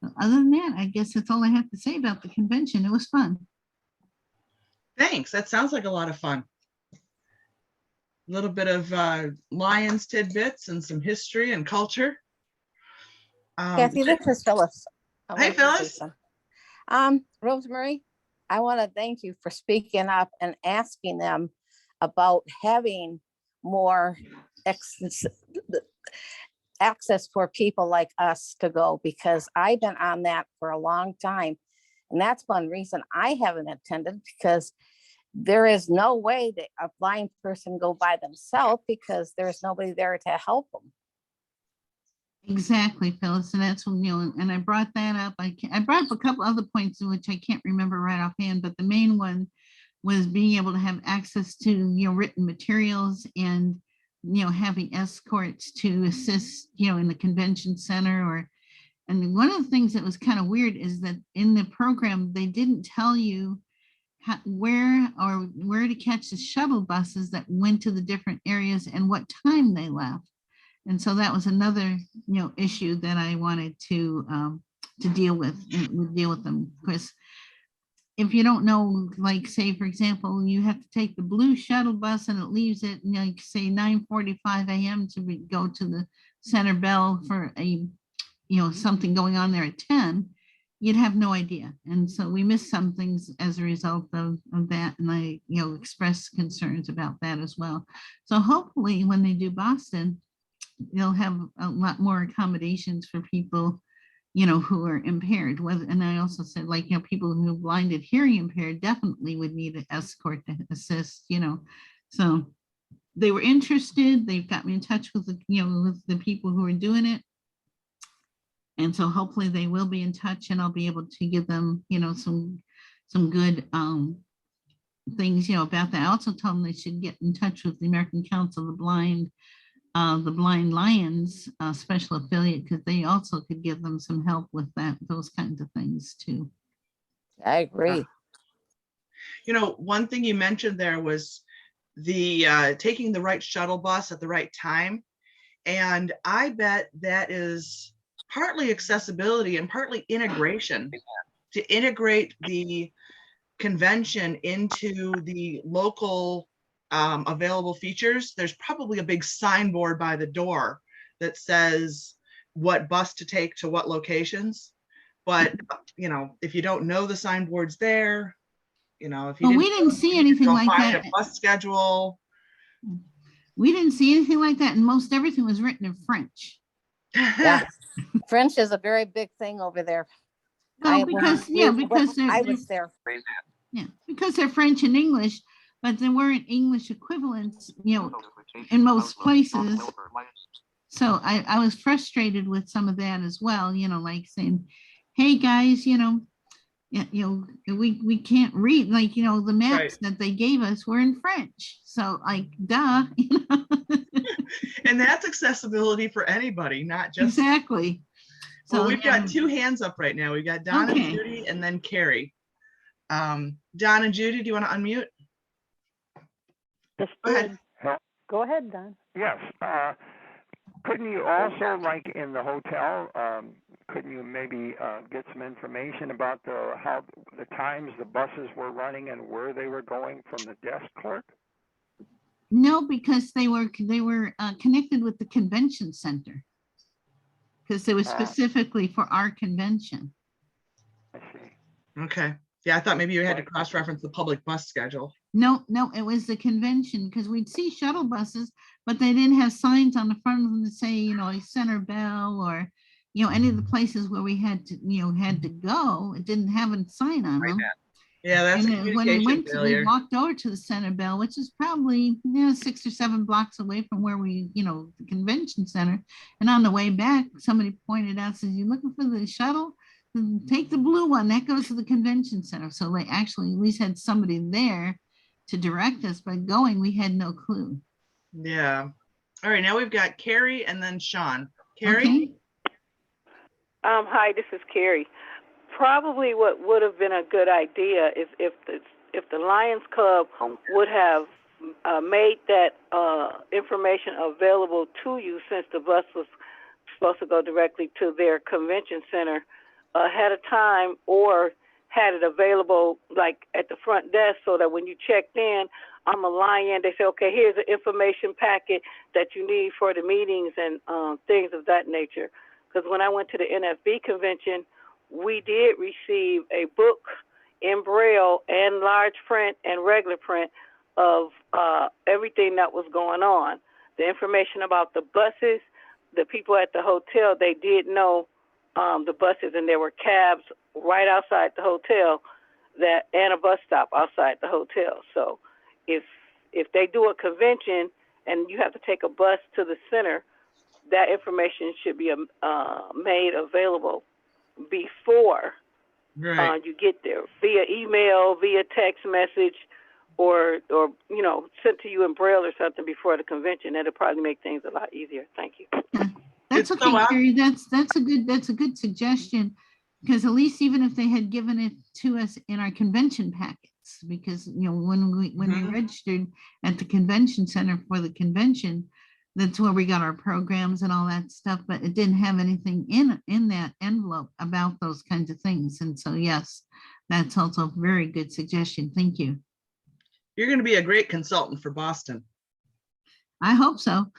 So other than that, I guess that's all I have to say about the convention. It was fun. Thanks. That sounds like a lot of fun. A little bit of Lions tidbits and some history and culture. Kathy, this is Phyllis. Hey, Phyllis. Rosemary, I want to thank you for speaking up and asking them about having more access for people like us to go, because I've been on that for a long time. And that's one reason I haven't attended, because there is no way that a blind person go by themselves, because there's nobody there to help them. Exactly, Phyllis, and that's when, and I brought that up. I brought up a couple other points which I can't remember right offhand, but the main one was being able to have access to, written materials and, having escorts to assist, in the convention center. And one of the things that was kind of weird is that in the program, they didn't tell you where to catch the shuttle buses that went to the different areas and what time they left. And so that was another, issue that I wanted to deal with them. Because if you don't know, like say, for example, you have to take the blue shuttle bus and it leaves at say 9:45 a.m. to go to the center bell for a, something going on there at 10, you'd have no idea. And so we missed some things as a result of that. And I, expressed concerns about that as well. So hopefully when they do Boston, they'll have a lot more accommodations for people, who are impaired. And I also said, like, people who are blinded, hearing impaired definitely would need an escort to assist, So they were interested. They've got me in touch with with the people who are doing it. And so hopefully they will be in touch, and I'll be able to give them, some good things, about that. I also told them they should get in touch with the American Council of the Blind Lions special affiliate, because they also could give them some help with those kinds of things too. I agree. One thing you mentioned there was the taking the right shuttle bus at the right time. And I bet that is partly accessibility and partly integration, to integrate the convention into the local available features. There's probably a big signboard by the door that says what bus to take to what locations. But, if you don't know the signboard's there, if you we didn't see anything like that. A bus schedule. We didn't see anything like that. And most everything was written in French. Yeah. French is a very big thing over there. Well, because I was there. Yeah, because they're French and English, but there weren't English equivalents, in most places. So I was frustrated with some of that as well, like saying, hey guys, we can't read, like, the maps that they gave us were in French. So like, duh. And that's accessibility for anybody, not just. Exactly. So we've got two hands up right now. We've got Don and Judy, and then Carrie. Don and Judy, do you want to unmute? Go ahead. Go ahead, Don. Yes. Couldn't you also, like in the hotel, couldn't you maybe get some information about how the times the buses were running and where they were going from the desk clerk? No, because they were connected with the convention center, because it was specifically for our convention. I see. Okay. Yeah, I thought maybe you had to cross-reference the public bus schedule. No, it was the convention, because we'd see shuttle buses, but they didn't have signs on the front of them to say, like Center Bell or, any of the places where we had to go. It didn't have a sign on them. Yeah, that's a And then when we communication failure. we walked over to the Center Bell, which is probably 6 or 7 blocks away from where the convention center. And on the way back, somebody pointed out, says, "You looking for the shuttle? Take the blue one. That goes to the convention center." So they actually at least had somebody there to direct us, but going, we had no clue. Yeah. All right, now we've got Carrie and then Sean. Carrie? Okay. Hi, this is Carrie. Probably what would have been a good idea is if the Lions Club would have made that information available to you, since the bus was supposed to go directly to their convention center ahead of time, or had it available like at the front desk, so that when you checked in, I'm a Lion, they say, okay, here's an information packet that you need for the meetings and things of that nature. Because when I went to the NFB convention, we did receive a book in Braille and large print and regular print of everything that was going on. The information about the buses, the people at the hotel, they did know the buses, and there were cabs right outside the hotel and a bus stop outside the hotel. So if they do a convention and you have to take a bus to the center, that information should be made available before you get there, via email, via text message, or sent to you in Braille or something before the convention. That'll probably make things a lot easier. Thank you. That's okay, Carrie. That's a good suggestion, because at least even if they had given it to us in our convention packets, because when we registered at the convention center for the convention, that's where we got our programs and all that stuff, but it didn't have anything in that envelope about those kinds of things. And so, yes, that's also a very good suggestion. Thank you. You're going to be a great consultant for Boston. I hope so.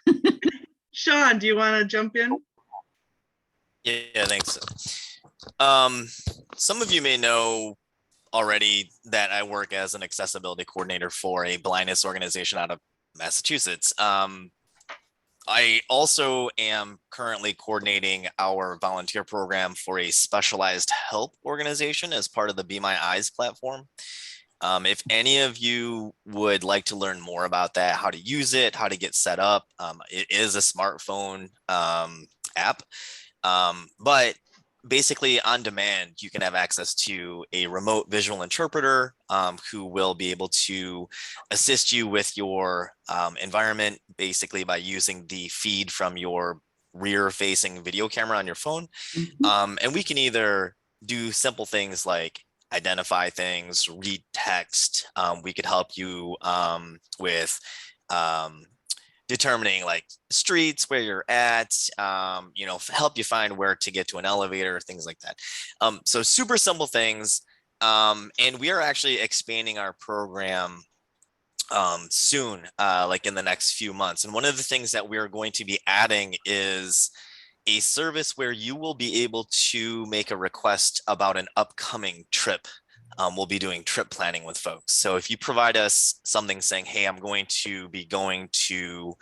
Sean, do you want to jump in? Yeah, thanks. Some of you may know already that I work as an accessibility coordinator for a blindness organization out of Massachusetts. I also am currently coordinating our volunteer program for a specialized help organization as part of the Be My Eyes platform. If any of you would like to learn more about that, how to use it, how to get set up, it is a smartphone app, but basically on demand, you can have access to a remote visual interpreter who will be able to assist you with your environment, basically by using the feed from your rear facing video camera on your phone. And we can either do simple things like identify things, read text. We could help you with determining like streets, where you're at, help you find where to get to an elevator, things like that. So super simple things. And we are actually expanding our program soon, like in the next few months. And one of the things that we're going to be adding is a service where you will be able to make a request about an upcoming trip. We'll be doing trip planning with folks. So if you provide us something saying, hey, I'm going to be going to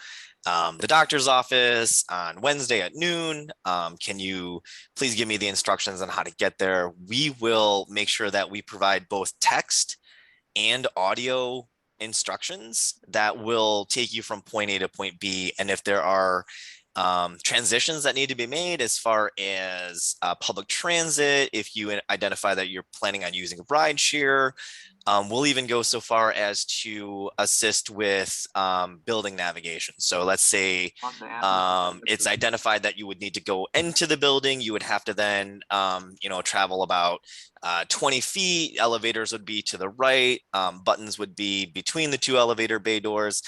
the doctor's office on Wednesday at noon, can you please give me the instructions on how to get there? We will make sure that we provide both text and audio instructions that will take you from point A to point B. And if there are transitions that need to be made as far as public transit, if you identify that you're planning on using a rideshare, we'll even go so far as to assist with building navigation. So let's say it's identified that you would need to go into the building, you would have to then travel about 20 feet, elevators would be to the right, buttons would be between the two elevator bay doors.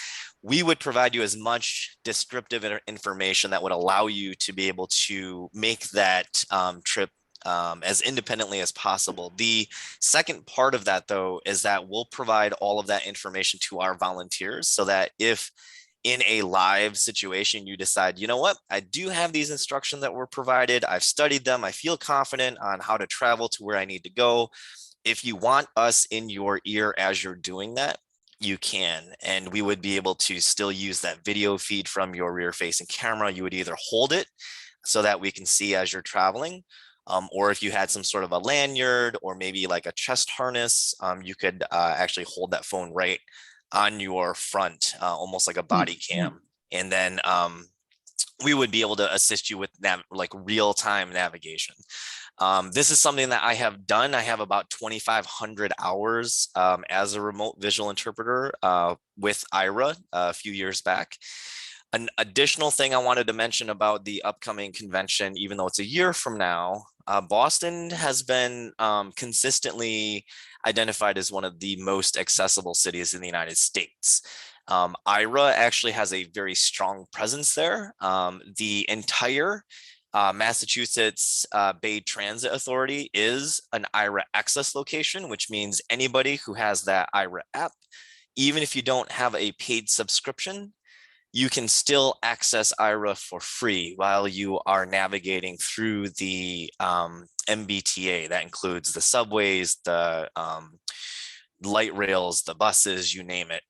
We would provide you as much descriptive information that would allow you to be able to make that trip as independently as possible. The second part of that, though, is that we'll provide all of that information to our volunteers so that if in a live situation you decide, you know what, I do have these instructions that were provided, I've studied them, I feel confident on how to travel to where I need to go, If you want us in your ear as you're doing that, you can, and we would be able to still use that video feed from your rear facing camera. You would either hold it so that we can see as you're traveling, or if you had some sort of a lanyard or maybe like a chest harness, you could actually hold that phone right on your front, almost like a body cam. And then we would be able to assist you with like real-time navigation. This is something that I have done. I have about 2,500 hours as a remote visual interpreter with Aira a few years back. An additional thing I wanted to mention about the upcoming convention, even though it's a year from now, Boston has been consistently identified as one of the most accessible cities in the United States. Aira actually has a very strong presence there. The entire Massachusetts Bay Transit Authority is an Aira access location, which means anybody who has that Aira app, even if you don't have a paid subscription, you can still access Aira for free while you are navigating through the MBTA. That includes the subways, the light rails, the buses, you name it.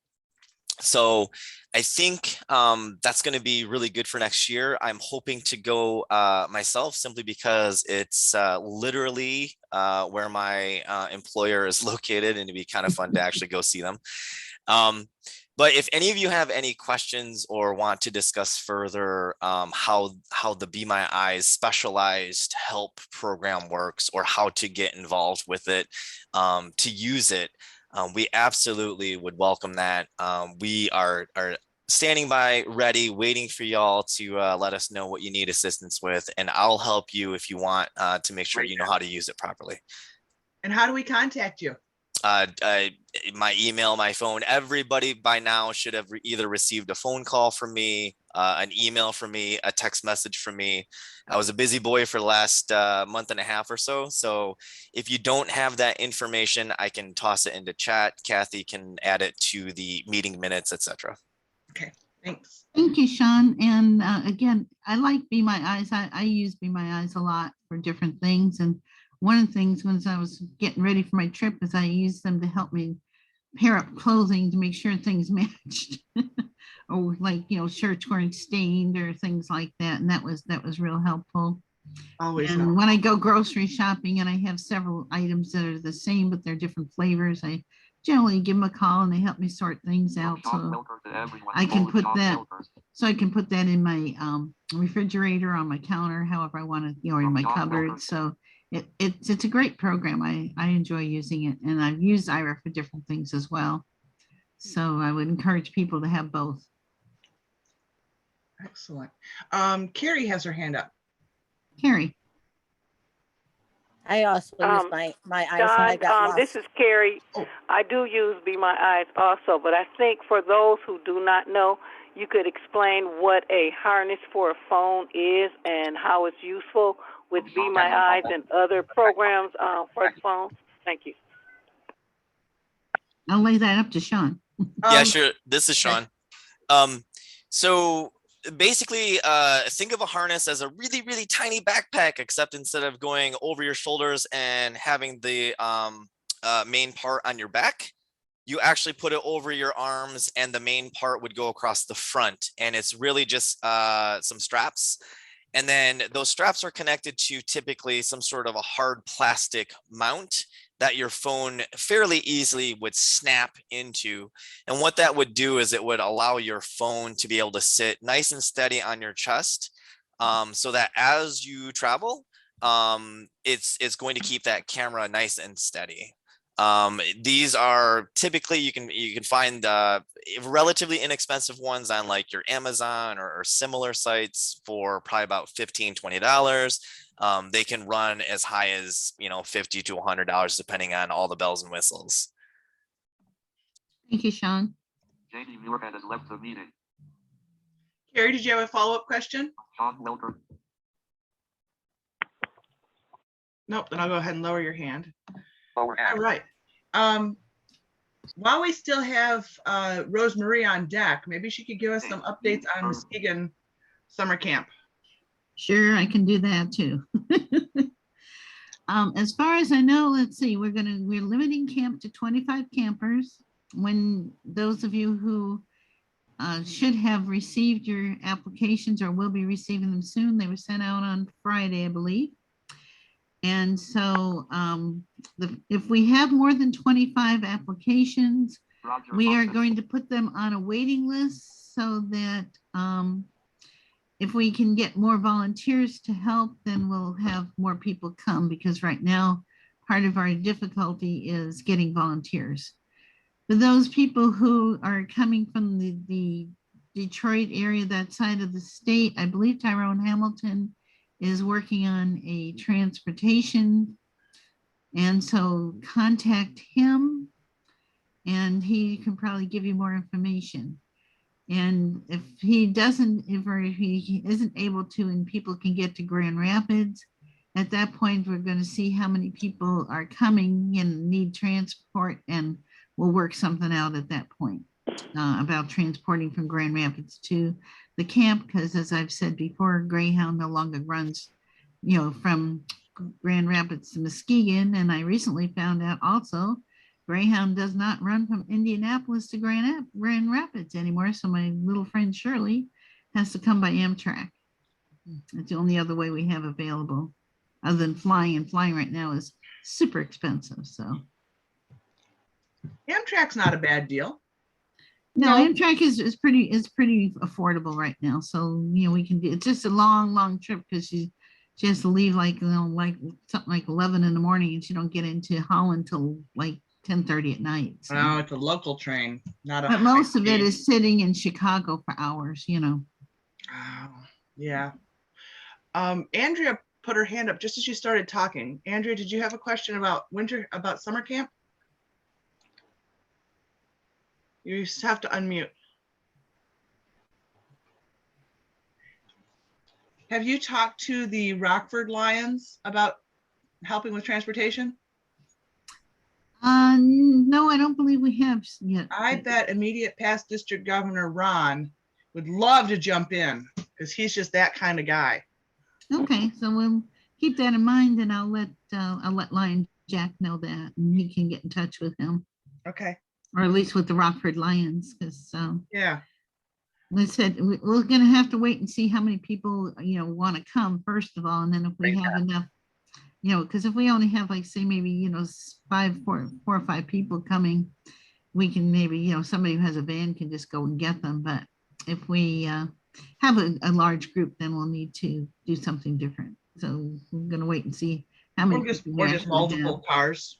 So I think that's going to be really good for next year. I'm hoping to go myself simply because it's literally where my employer is located, and it'd be kind of fun to actually go see them. But if any of you have any questions or want to discuss further how the Be My Eyes specialized help program works, or how to get involved with it, to use it, we absolutely would welcome that. We are standing by, ready, waiting for y'all to let us know what you need assistance with, and I'll help you if you want to make sure you know how to use it properly. And how do we contact you? My email, my phone, everybody by now should have either received a phone call from me, an email from me, a text message from me. I was a busy boy for the last month and a half or so. So if you don't have that information, I can toss it into chat. Kathy can add it to the meeting minutes, etc. Okay, thanks. Thank you, Sean. And again, I like Be My Eyes. I use Be My Eyes a lot for different things. And one of the things when I was getting ready for my trip is I used them to help me pair up clothing to make sure things matched. Or like, you know, shirts weren't stained or things like that. And that was real helpful. Always. And helpful. when I go grocery shopping and I have several items that are the same, but they're different flavors, I generally give them a call and they help me sort things out. So I can put that in my refrigerator, on my counter, however I want to, you know, in my cupboard. So it's a great program. I enjoy using it, and I've used Aira for different things as well. So I would encourage people to have both. Excellent. Carrie has her hand up. Carrie. I also use my eyes. When I Don, got lost. this is Carrie. I do use Be My Eyes also, but I think for those who do not know, you could explain what a harness for a phone is and how it's useful with Be My Eyes and other programs for the phone. Thank you. I'll lay that up to Sean. Yeah, sure. This is Sean. So basically, think of a harness as a really, really tiny backpack, except instead of going over your shoulders and having the main part on your back, you actually put it over your arms, and the main part would go across the front. And it's really just some straps. And then those straps are connected to typically some sort of a hard plastic mount that your phone fairly easily would snap into. And what that would do is it would allow your phone to be able to sit nice and steady on your chest, so that as you travel, it's going to keep that camera nice and steady. These are typically, you can find relatively inexpensive ones on like your Amazon or similar sites for probably about $15-20. They can run as high as, you know, $50 to $100 depending on all the bells and whistles. Thank you, Sean. Jamie Muirhead has left the meeting. Carrie, did you have a follow-up question? Sean Wilker. Nope, then I'll go ahead and lower your hand. Lower hand. All right. While we still have Rosemarie on deck, maybe she could give us some updates on Muskegon summer camp. Sure, I can do that too. As far as I know, let's see, we're limiting camp to 25 campers. When those of you who should have received your applications or will be receiving them soon, they were sent out on Friday, I believe. And so if we have more than 25 applications, we are going to put them on a waiting list so that if we can get more volunteers to help, then we'll have more people come, because right now, part of our difficulty is getting volunteers. For those people who are coming from the Detroit area, that side of the state, I believe Tyrone Hamilton is working on a transportation. And so contact him and he can probably give you more information. And if he doesn't, if he isn't able to, and people can get to Grand Rapids, at that point, we're going to see how many people are coming and need transport, and we'll work something out at that point about transporting from Grand Rapids to the camp. Because as I've said before, Greyhound no longer runs, from Grand Rapids to Muskegon. And I recently found out also Greyhound does not run from Indianapolis to Grand Rapids anymore. So my little friend Shirley has to come by Amtrak. It's the only other way we have available other than flying, and flying right now is super expensive. So Amtrak's not a bad deal. No, Amtrak is pretty affordable right now. So we can do, it's just a long trip because she has to leave like something like 11 in the morning, and she don't get into Holland till like 10:30 at night. So. No, it's a local train, not a. But most of it is sitting in Chicago for hours. Oh, yeah. Andrea put her hand up just as you started talking. Andrea, did you have a question about summer camp? You just have to unmute. Have you talked to the Rockford Lions about helping with transportation? No, I don't believe we have yet. I bet immediate past district governor Ron would love to jump in because he's just that kind of guy. Okay, so we'll keep that in mind, and I'll let Lion Jack know that, and he can get in touch with him. Okay. Or at least with the Rockford Lions, because yeah, they said we're going to have to wait and see how many people want to come first of all, and then if we have enough, because if we only have like say maybe four or five people coming, we can maybe somebody who has a van can just go and get them. But if we have a large group, then we'll need to do something different. So we're going to wait and see how many. Or just multiple cars.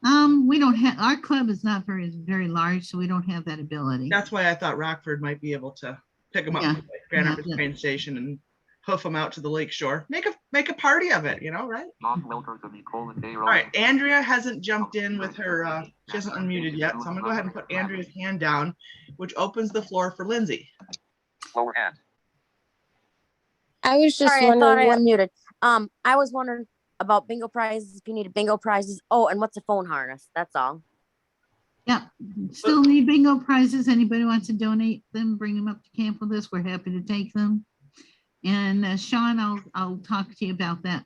We don't have, our club is not very large, so we don't have that ability. That's why I thought Rockford might be able to pick them up from the Grand Rapids train station and hoof them out to the lake shore. Make a party of it, right? All right, Andrea hasn't jumped in with her, she hasn't unmuted yet, so I'm gonna go ahead and put Andrea's hand down, which opens the floor for Lindsay. Lower hand. I was just Sorry, wondering. I thought I unmuted. I was wondering about bingo prizes, if you needed bingo prizes. Oh, and what's a phone harness? That's all. Yeah, still need bingo prizes. Anybody wants to donate them, bring them up to camp with us. We're happy to take them. And Sean, I'll talk to you about that,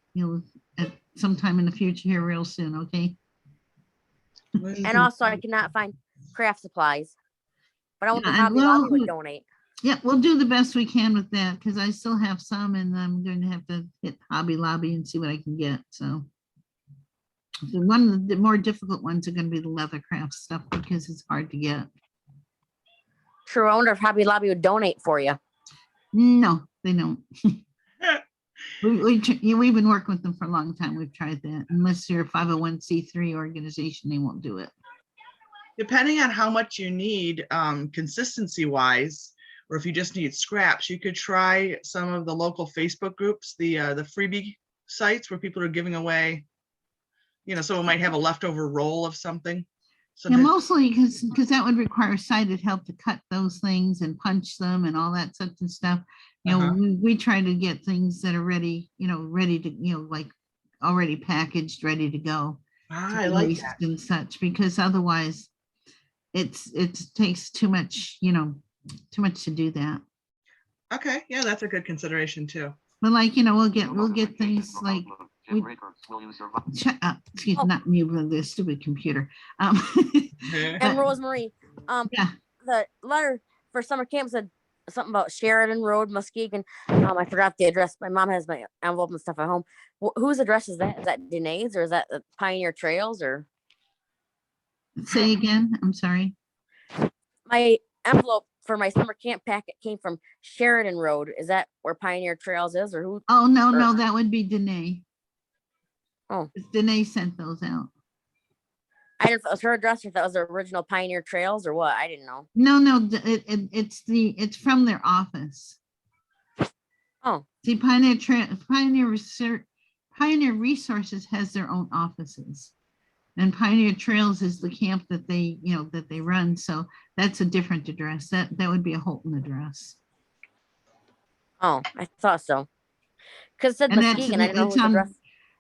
at sometime in the future here real soon, okay? And also, I cannot find craft supplies, but I want Yeah, the and Hobby we'll- Lobby would donate. Yeah, we'll do the best we can with that because I still have some, and I'm going to have to hit Hobby Lobby and see what I can get. So one of the more difficult ones are going to be the leather craft stuff because it's hard to get. True, I wonder if Hobby Lobby would donate for you. No, they don't. We've been working with them for a long time. We've tried that. Unless you're a 501c3 organization, they won't do it. Depending on how much you need consistency wise, or if you just need scraps, you could try some of the local Facebook groups, the freebie sites where people are giving away, someone might have a leftover roll of something. Yeah, mostly because that would require sighted help to cut those things and punch them and all that such and stuff. We try to get things that are ready, ready to, like already packaged, ready to go. I like that. And such, because otherwise it takes too much, too much to do that. Okay, yeah, that's a good consideration too. But like, we'll get things like Excuse me, not me, but the stupid computer. And Rosemary, Yeah. the letter for summer camp said something about Sheridan Road, Muskegon. I forgot the address. My mom has my envelope and stuff at home. Whose address is that? Is that Danae's or is that the Pioneer Trails or? Say again, I'm sorry. My envelope for my summer camp packet came from Sheridan Road. Is that where Pioneer Trails is or who? Oh, no, that would be Danae. Oh. Danae sent those out. I didn't know if it was her address or if that was the original Pioneer Trails or what. I didn't know. No, it's from their office. Oh. See, Pioneer Resources has their own offices. And Pioneer Trails is the camp that they run. So that's a different address. That would be a Holton address. Oh, I thought so. Because it said Muskegon, I didn't know whose address.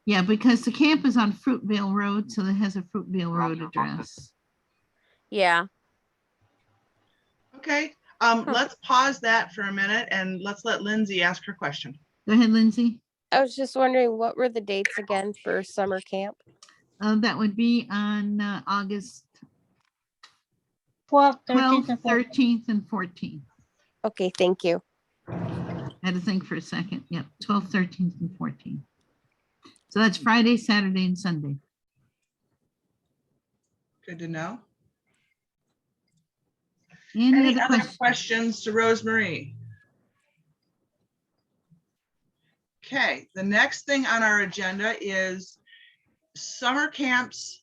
Yeah, because the camp is on Fruitvale Road, so it has a Fruitvale Road address. Yeah. Okay, let's pause that for a minute and let's let Lindsay ask her question. Go ahead, Lindsay. I was just wondering, what were the dates again for summer camp? That would be on August 12th, 13th, and 14th. Okay, thank you. I had to think for a second. Yep, 12th, 13th, and 14th. So that's Friday, Saturday, and Sunday. Good to know. Any other questions to Rosemary? Okay, the next thing on our agenda is summer camps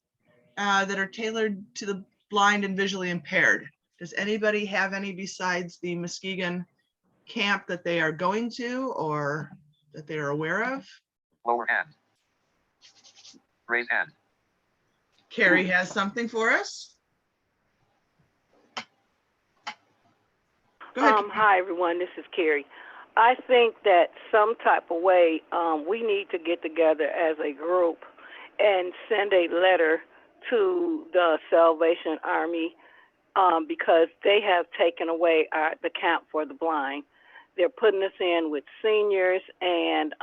that are tailored to the blind and visually impaired. Does anybody have any besides the Muskegon camp that they are going to or that they are aware of? Lower hand. Raise hand. Carrie has something for us. Go ahead. Hi, everyone. This is Carrie. I think that some type of way we need to get together as a group and send a letter to the Salvation Army because they have taken away the camp for the blind. They're putting us in with seniors and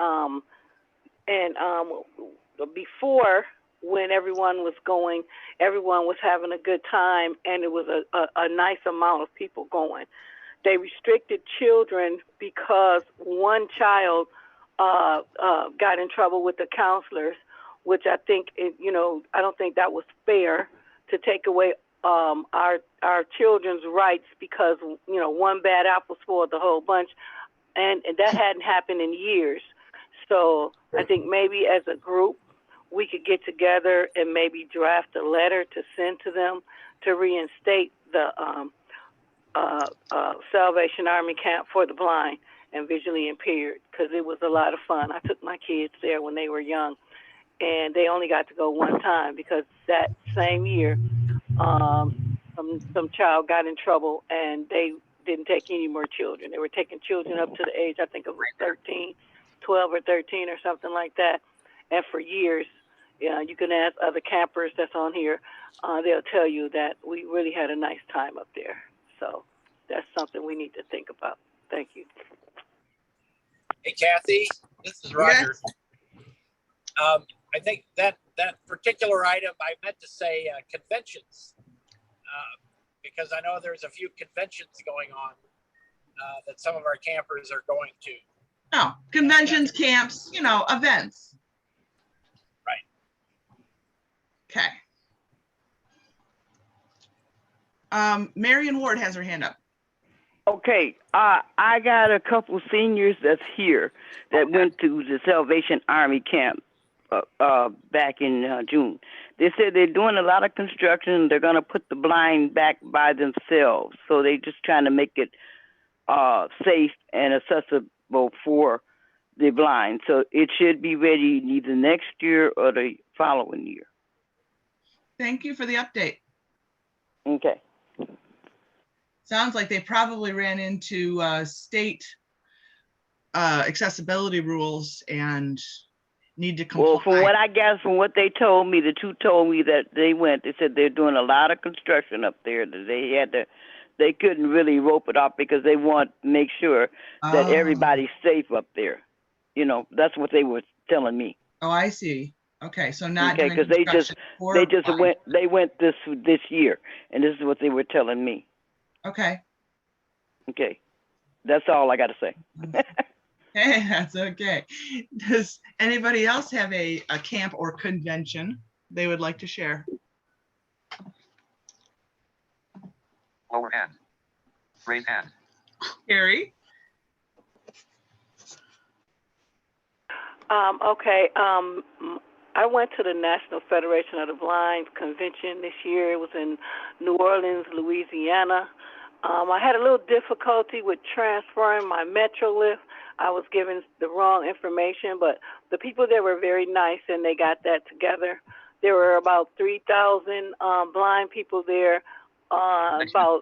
before, when everyone was going, everyone was having a good time and it was a nice amount of people going. They restricted children because one child got in trouble with the counselors, which I think, I don't think that was fair to take away our children's rights because, one bad apple spoiled the whole bunch. And that hadn't happened in years. So I think maybe as a group, we could get together and maybe draft a letter to send to them to reinstate the Salvation Army camp for the blind and visually impaired, because it was a lot of fun. I took my kids there when they were young, and they only got to go one time because that same year, some child got in trouble, and they didn't take any more children. They were taking children up to the age, I think it was 12 or 13 or something like that. And for years, you can ask other campers that's on here, they'll tell you that we really had a nice time up there. So that's something we need to think about. Thank you. Hey, Kathy, this is Roger. Yes. I think that particular item, I meant to say conventions, because I know there's a few conventions going on that some of our campers are going to. Oh, conventions, camps, events. Right. Okay. Marion Ward has her hand up. Okay, I got a couple seniors that's here that went to the Salvation Army camp back in June. They said they're doing a lot of construction. They're going to put the blind back by themselves. So they're just trying to make it safe and accessible for the blind. So it should be ready either next year or the following year. Thank you for the update. Okay. Sounds like they probably ran into state accessibility rules and need to comply. Well, from what I guess, from what they told me, the two told me that they said they're doing a lot of construction up there. That they couldn't really rope it off because they want to make sure that everybody's safe up there. That's what they were telling me. Oh, I see. Okay, so not Okay, doing because they just construction or went this year, and this is what they were telling me. Okay. Okay, that's all I got to say. Hey, that's okay. Does anybody else have a camp or convention they would like to share? Lower hand. Raise hand. Carrie? Okay. I went to the National Federation of the Blind convention this year. It was in New Orleans, Louisiana. I had a little difficulty with transferring my MetroLift. I was given the wrong information, but the people there were very nice, and they got that together. There were about 3,000 blind people there. About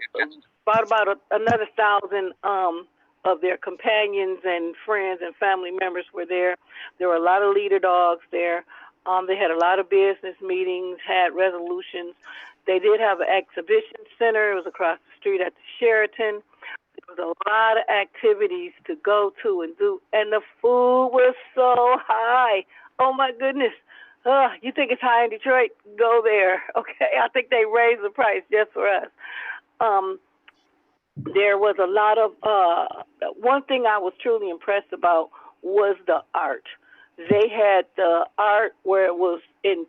another 1,000 of their companions and friends and family members were there. There were a lot of leader dogs there. They had a lot of business meetings, had resolutions. They did have an exhibition center. It was across the street at the Sheraton. There was a lot of activities to go to and do, and the food was so high. Oh my goodness. You think it's high in Detroit? Go there. Okay, I think they raised the price just for us. There was a lot of, one thing I was truly impressed about was the art. They had the art where it was in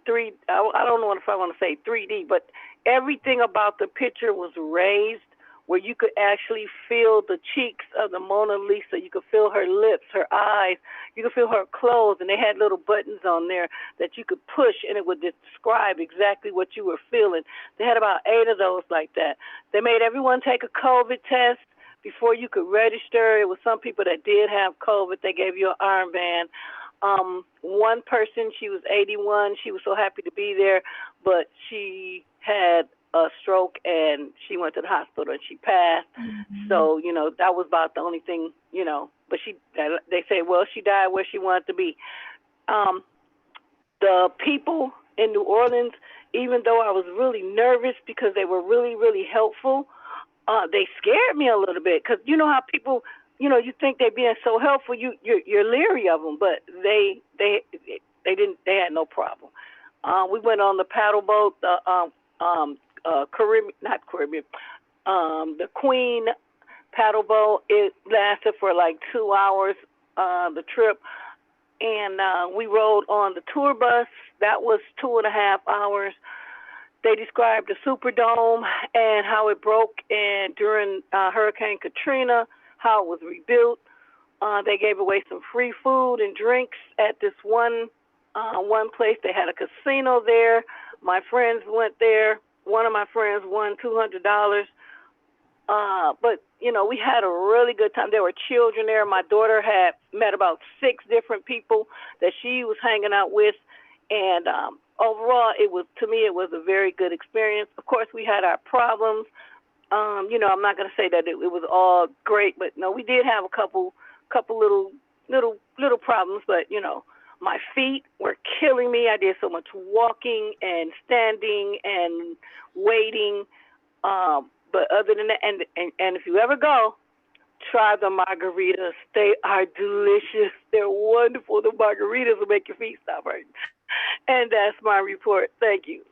I don't know if I want to say 3D, but everything about the picture was raised where you could actually feel the cheeks of the Mona Lisa. You could feel her lips, her eyes. You could feel her clothes, and they had little buttons on there that you could push, and it would describe exactly what you were feeling. They had about 8 of those like that. They made everyone take a COVID test before you could register. It was some people that did have COVID. They gave you an armband. One person, she was 81. She was so happy to be there, but she had a stroke and she went to the hospital and she passed. Mm-hmm. So, that was about the only thing, but they say, well, she died where she wanted to be. The people in New Orleans, even though I was really nervous because they were really, really helpful, they scared me a little bit because you know how people, you think they're being so helpful, you're leery of them, but they had no problem. We went on the paddle boat, the Queen paddle boat. It lasted for like 2 hours, the trip. And we rode on the tour bus. That was 2.5 hours. They described the Superdome and how it broke during Hurricane Katrina, how it was rebuilt. They gave away some free food and drinks at this one place. They had a casino there. My friends went there. One of my friends won $200. But, we had a really good time. There were children there. My daughter had met about 6 different people that she was hanging out with. And overall, it was a very good experience. Of course, we had our problems. I'm not going to say that it was all great, but no, we did have a couple little problems. But, my feet were killing me. I did so much walking and standing and waiting. But other than that, and if you ever go, try the margaritas. They are delicious. They're wonderful. The margaritas will make your feet stop hurting. And that's my report. Thank you.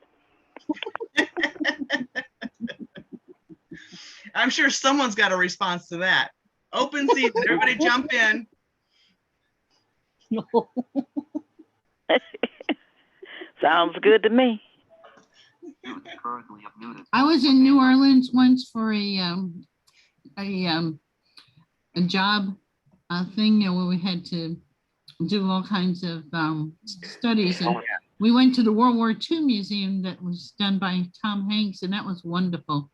I'm sure someone's got a response to that. Open season. Everybody jump in. Sounds good to me. I was in New Orleans once for a job thing where we had to do all kinds of studies, and we went to the World War II museum that was done by Tom Hanks, and that was wonderful.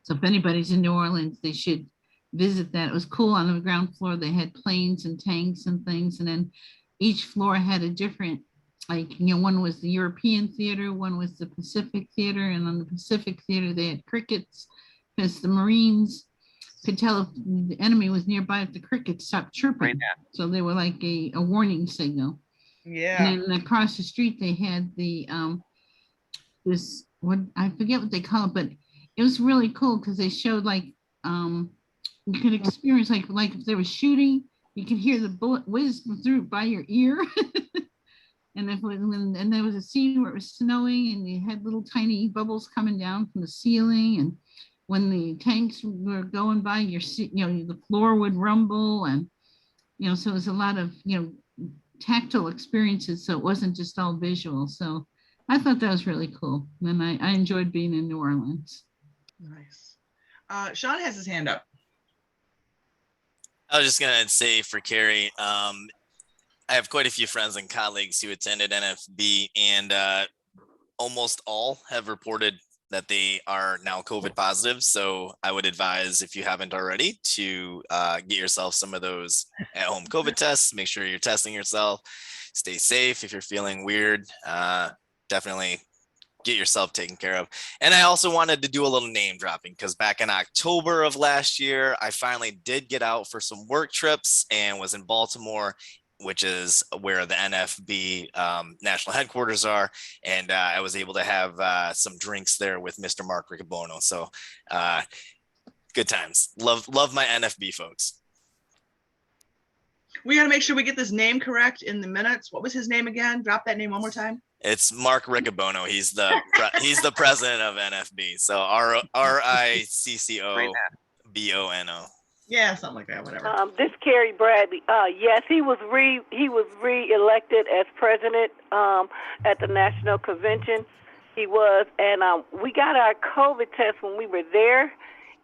So if anybody's in New Orleans, they should visit that. It was cool. On the ground floor, they had planes and tanks and things, and then each floor had a different, one was the European theater, one was the Pacific theater, and on the Pacific theater, they had crickets because the Marines could tell if the enemy was nearby if the crickets stopped chirping. Right. So they were like a warning signal. Yeah. And then across the street, they had the, I forget what they call it, but it was really cool because they showed you could experience like if there was shooting, you could hear the bullet whiz through by your ear. And and there was a scene where it was snowing and you had little tiny bubbles coming down from the ceiling. And when the tanks were going by, the floor would rumble, and so it was a lot of tactile experiences. So it wasn't just all visual. So I thought that was really cool, and I enjoyed being in New Orleans. Nice. Sean has his hand up. I was just gonna say for Carrie, I have quite a few friends and colleagues who attended NFB, and almost all have reported that they are now COVID positive. So I would advise, if you haven't already, to get yourself some of those at-home COVID tests. Make sure you're testing yourself. Stay safe. If you're feeling weird, definitely get yourself taken care of. And I also wanted to do a little name dropping, because back in October of last year, I finally did get out for some work trips and was in Baltimore, which is where the NFB national headquarters are. And I was able to have some drinks there with Mr. Mark Riccobono. So good times. Love my NFB folks. We got to make sure we get this name correct in the minutes. What was his name again? Drop that name one more time. It's Mark Riccobono. He's the president of NFB. So RICCOBONO. Yeah, something like that. Whatever. This Carrie Bradley. Yes, he was re-elected as president at the national convention. He was, and we got our COVID test when we were there.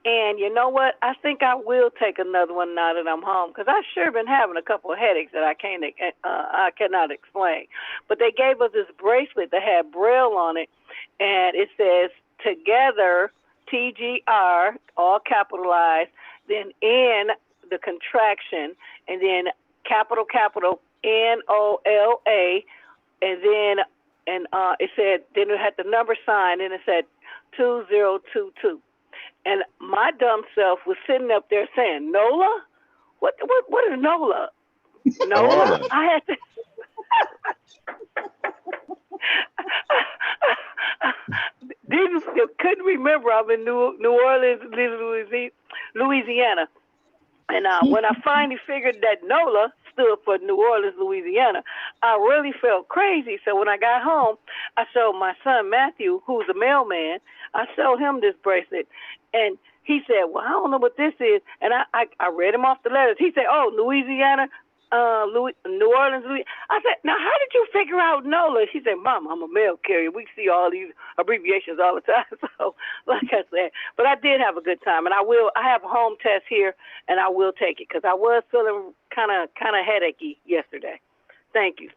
And you know what? I think I will take another one now that I'm home, because I sure been having a couple of headaches that I cannot explain. But they gave us this bracelet that had Braille on it, and it says "Together," TGR, all capitalized, then N, the contraction, and then capital NOLA, and then it said, then it had the number sign, and it said 2022. And my dumb self was sitting up there saying, "NOLA? What is NOLA?" NOLA? I had to couldn't remember. I'm in New Orleans, Louisiana. And when I finally figured that NOLA stood for New Orleans, Louisiana, I really felt crazy. So when I got home, I showed my son Matthew, who's a mailman. I showed him this bracelet, and he said, "Well, I don't know what this is." And I read him off the letters. He said, "Oh, Louisiana, New Orleans, Louisiana." I said, "Now, how did you figure out NOLA?" She said, "Mom, I'm a mail carrier. We see all these abbreviations all the time." So, like I said, but I did have a good time, and I have a home test here, and I will take it, because I was feeling kind of headachy yesterday. Thank you.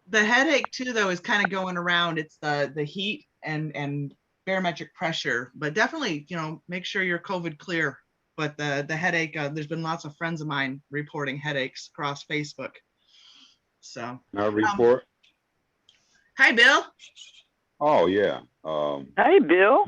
The headache too, though, is kind of going around. It's the heat and barometric pressure, but definitely, make sure you're COVID clear. But the headache, there's been lots of friends of mine reporting headaches across Facebook. So now report. Hi, Bill. Oh yeah. Hey, Bill.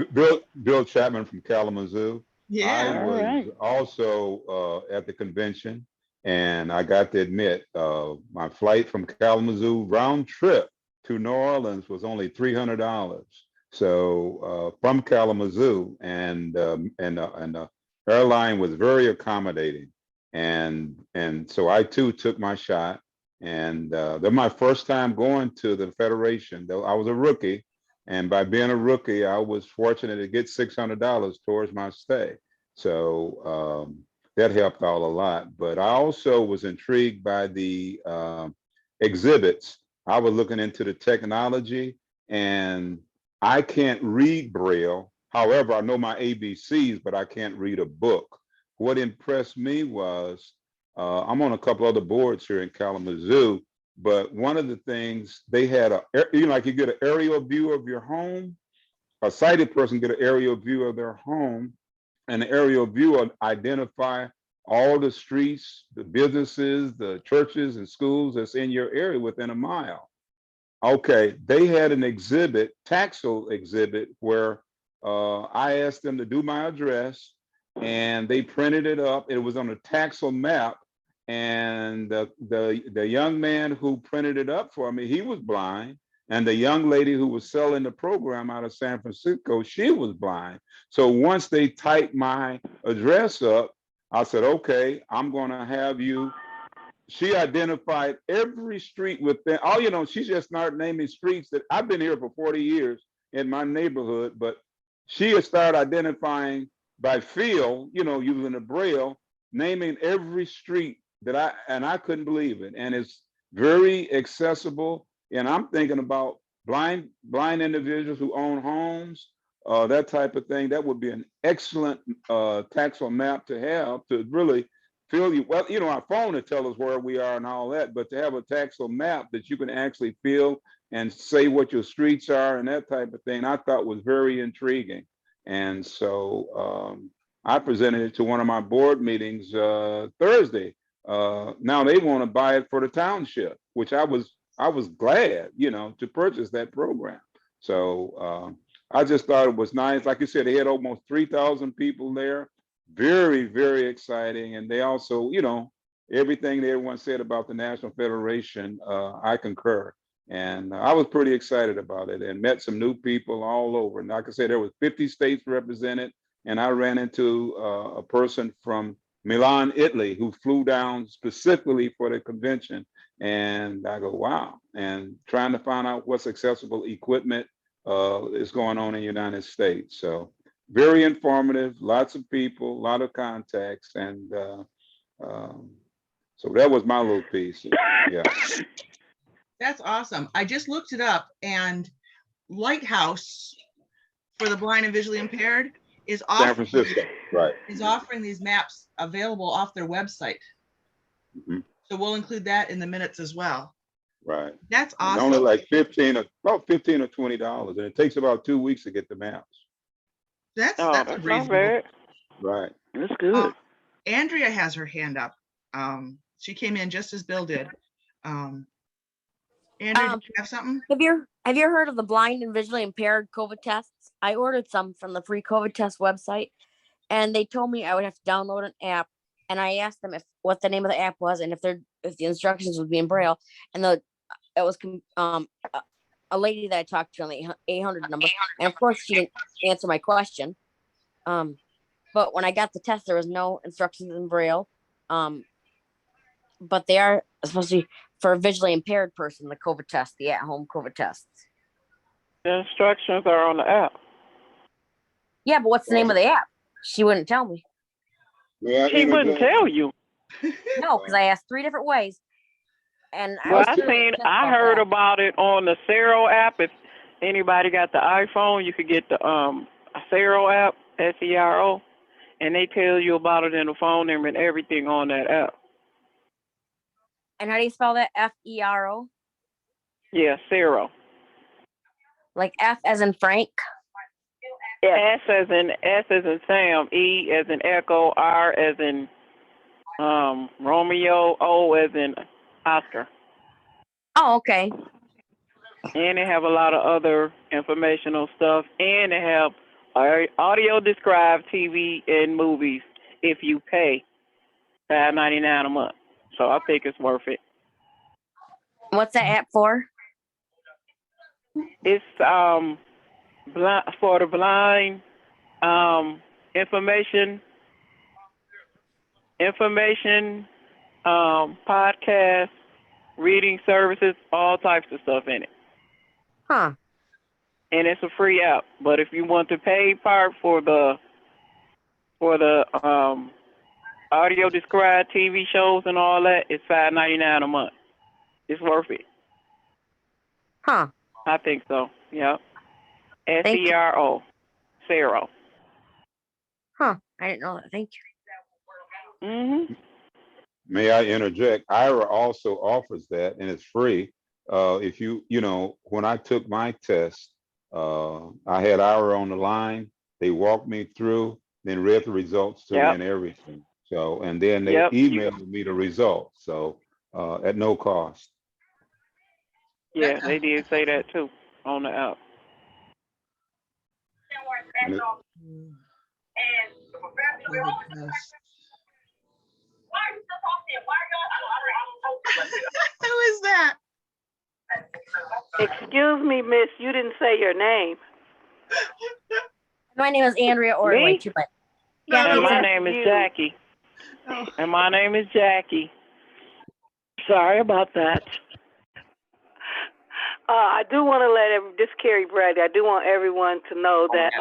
Bill Chapman from Kalamazoo. Yeah. I was also at the convention, and I got to admit, my flight from Kalamazoo round trip to New Orleans was only $300. So from Kalamazoo, and the airline was very accommodating, and so I too took my shot, and they're my first time going to the Federation. Though I was a rookie, and by being a rookie, I was fortunate to get $600 towards my stay. So that helped out a lot. But I also was intrigued by the exhibits. I was looking into the technology, and I can't read Braille. However, I know my ABCs, but I can't read a book. What impressed me was, I'm on a couple other boards here in Kalamazoo, but one of the things they had, like you get an aerial view of your home, a sighted person get an aerial view of their home, and the aerial view will identify all the streets, the businesses, the churches and schools that's in your area within a mile. Okay, they had an exhibit, Taxel exhibit, where I asked them to do my address, and they printed it up. It was on a Taxel map, and the young man who printed it up for me, he was blind, and the young lady who was selling the program out of San Francisco, she was blind. So once they typed my address up, I said, "Okay, I'm going to have you she identified every street within, she just started naming streets that I've been here for 40 years in my neighborhood, but she has started identifying by feel, using the Braille, naming every street that I couldn't believe it. And it's very accessible. And I'm thinking about blind individuals who own homes, that type of thing. That would be an excellent tactile map to have to really feel you. Well, our phone to tell us where we are and all that, but to have a tactile map that you can actually feel and say what your streets are and that type of thing, I thought was very intriguing. And so I presented it to one of my board meetings Thursday. Now they want to buy it for the township, which I was glad, to purchase that program. So I just thought it was nice. Like you said, they had almost 3,000 people there. Very, very exciting. And they also, everything that everyone said about the National Federation, I concur. And I was pretty excited about it and met some new people all over. And like I said, there was 50 states represented. And I ran into a person from Milan, Italy, who flew down specifically for the convention. And I go, wow. And trying to find out what's accessible equipment is going on in the United States. So very informative, lots of people, a lot of contacts. And so that was my little piece. Yeah. That's awesome. I just looked it up, and Lighthouse for the blind and visually impaired is San Francisco, right? Is offering these maps available off their website. Mm-hmm. So we'll include that in the minutes as well. Right. That's awesome. And only like $15 or $20, and it takes about 2 weeks to get the maps. That's not reasonable. bad. Right. That's good. Andrea has her hand up. She came in just as Bill did. Andrea, did you have something? Have you heard of the blind and visually impaired COVID tests? I ordered some from the free COVID test website, and they told me I would have to download an app. And I asked them what the name of the app was and if the instructions would be in Braille. And it was a lady that I talked to on the 800 number, and of course she didn't answer my question. But when I got the test, there was no instructions in Braille. But they are supposed to be for a visually impaired person, the COVID test, the at-home COVID tests. The instructions are on the app. Yeah, but what's the name of the app? She wouldn't tell me. Yeah, she wouldn't tell you. No, because I asked 3 different ways. And I heard about it on the Sero app. If anybody got the iPhone, you could get the Sero app, SERO, and they tell you about it in the phone number and everything on that app. And how do you spell that? FERO? Yeah, Sero. Like F as in Frank? S as in Sam, E as in Echo, R as in Romeo, O as in Oscar. Oh, okay. And they have a lot of other informational stuff, and they have audio described TV and movies if you pay $5.99 a month. So I think it's worth it. What's that app for? It's for the blind, information, podcast, reading services, all types of stuff in it. Huh. And it's a free app. But if you want the paid part for the audio described TV shows and all that, it's $5.99 a month. It's worth it. Huh. I think so. Yep. SERO. Sero. Huh. I didn't know that. Thank you. Mm-hmm. May I interject? IRA also offers that, and it's free. If when I took my test, I had IRA on the line. They walked me through, then read the results to me and everything. So, and then they emailed me the results. So, at no cost. Yeah, they did say that too on the app. Who is that? Excuse me, miss, you didn't say your name. My name is Andrea Orway, too, but and my name is Jackie. And my name is Jackie. Sorry about that. I do want to this Carrie Bradley. I do want everyone to know that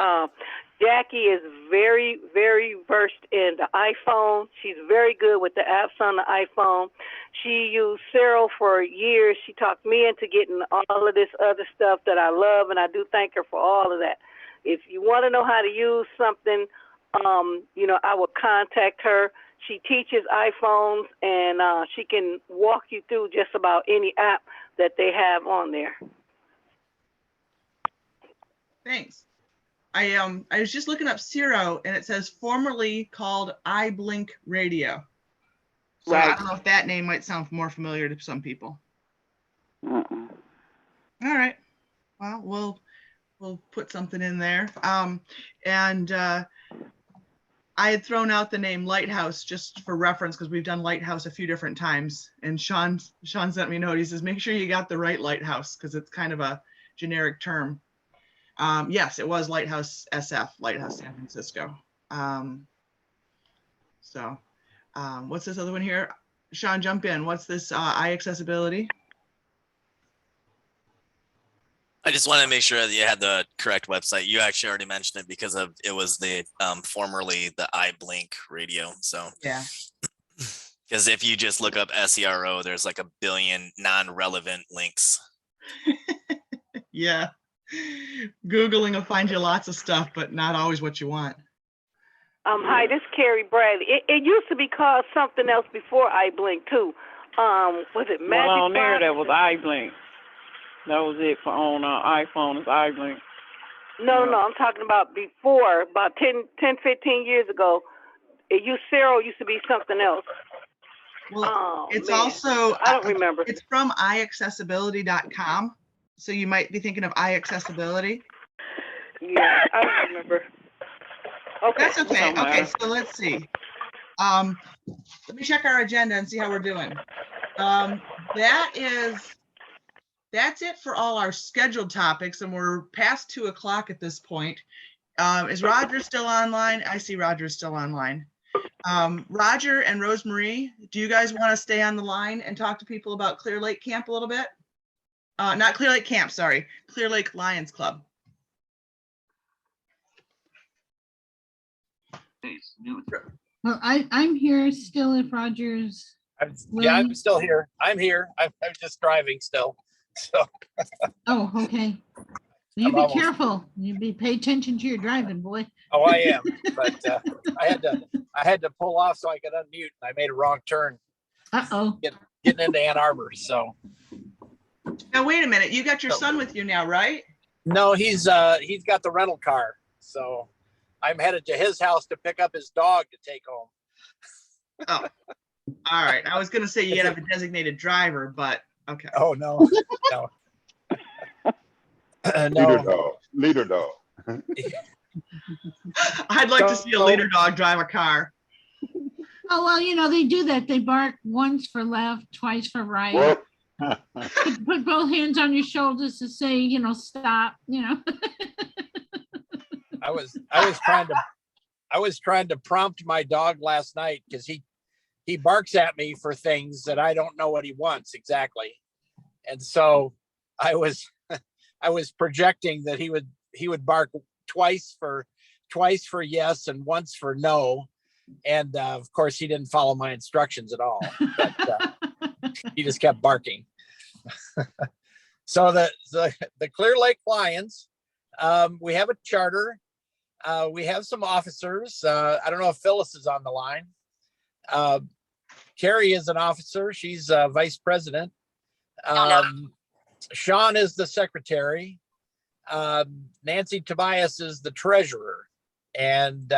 Jackie is very, very versed in the iPhone. She's very good with the apps on the iPhone. She used Cero for years. She talked me into getting all of this other stuff that I love, and I do thank her for all of that. If you want to know how to use something, I would contact her. She teaches iPhones, and she can walk you through just about any app that they have on there. Thanks. I was just looking up Cero, and it says formerly called iBlink Radio. So I don't know if that name might sound more familiar to some people. All right. Well, we'll put something in there. I had thrown out the name Lighthouse just for reference because we've done Lighthouse a few different times. And Sean sent me a note. He says, make sure you got the right Lighthouse because it's kind of a generic term. Yes, it was Lighthouse SF, Lighthouse San Francisco. What's this other one here? Sean, jump in. What's this iAccessibility? I just want to make sure that you had the correct website. You actually already mentioned it because it was the formerly the iBlink Radio. So yeah, because if you just look up SERO, there's like 1 billion non-relevant links. Yeah, Googling will find you lots of stuff, but not always what you want. Hi, this is Carrie Bradley. It used to be called something else before iBlink too. Was it Magic? Well, on there that was iBlink. That was it for on iPhone is iBlink. No, I'm talking about before, about 10, 15 years ago. Cero used to be something else. Well, it's also, I don't remember. It's from iAccessibility.com. So you might be thinking of iAccessibility. Yeah, I don't remember. Okay. That's okay. Okay, so let's see. Let me check our agenda and see how we're doing. That's it for all our scheduled topics, and we're past 2 o'clock at this point. Is Roger still online? I see Roger is still online. Roger and Rosemarie, do you guys want to stay on the line and talk to people about Clear Lake Camp a little bit? Not Clear Lake Camp, sorry. Clear Lake Lions Club. Well, I'm here still if Roger's. I'm still here. I'm here. I'm just driving still. So. Oh, okay. You be careful. You pay attention to your driving, boy. Oh, I am. But I had to pull off so I could unmute. I made a wrong turn. Uh-oh. Getting into Ann Arbor. So. Now wait a minute. You got your son with you now, right? No, he's got the rental car. So I'm headed to his house to pick up his dog to take home. Oh. All right. I was gonna say you gotta have a designated driver, but okay. Oh no. No. No. Leader dog. I'd like to see a leader dog drive a car. Oh, well, they do that. They bark once for left, twice for right. Put both hands on your shoulders to say, stop, I was trying to prompt my dog last night because he barks at me for things that I don't know what he wants exactly. And so I was projecting that he would bark twice for yes and once for no. And of course he didn't follow my instructions at all. But, he just kept barking. So the Clear Lake Lions, we have a charter. We have some officers. I don't know if Phyllis is on the line. Carrie is an officer. She's vice president. Sean is the secretary. Nancy Tobias is the treasurer. And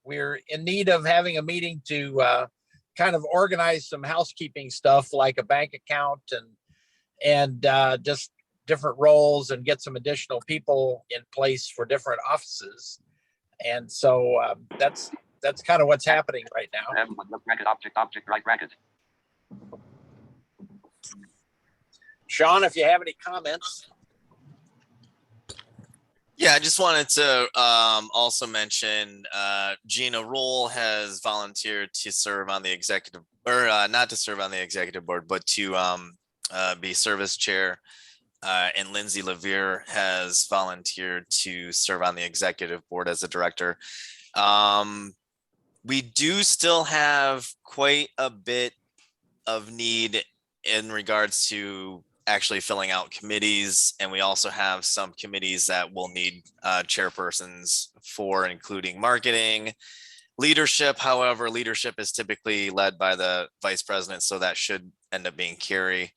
we're in need of having a meeting to kind of organize some housekeeping stuff like a bank account and just different roles and get some additional people in place for different offices. And so that's kind of what's happening right now. Object, right bracket. Sean, if you have any comments. Yeah, I just wanted to also mention Gina Roll has volunteered to serve on the executive, or not to serve on the executive board, but to be service chair. And Lindsay Levere has volunteered to serve on the executive board as a director. We do still have quite a bit of need in regards to actually filling out committees, and we also have some committees that will need chairpersons for, including marketing, leadership. However, leadership is typically led by the vice president, so that should end up being Carrie.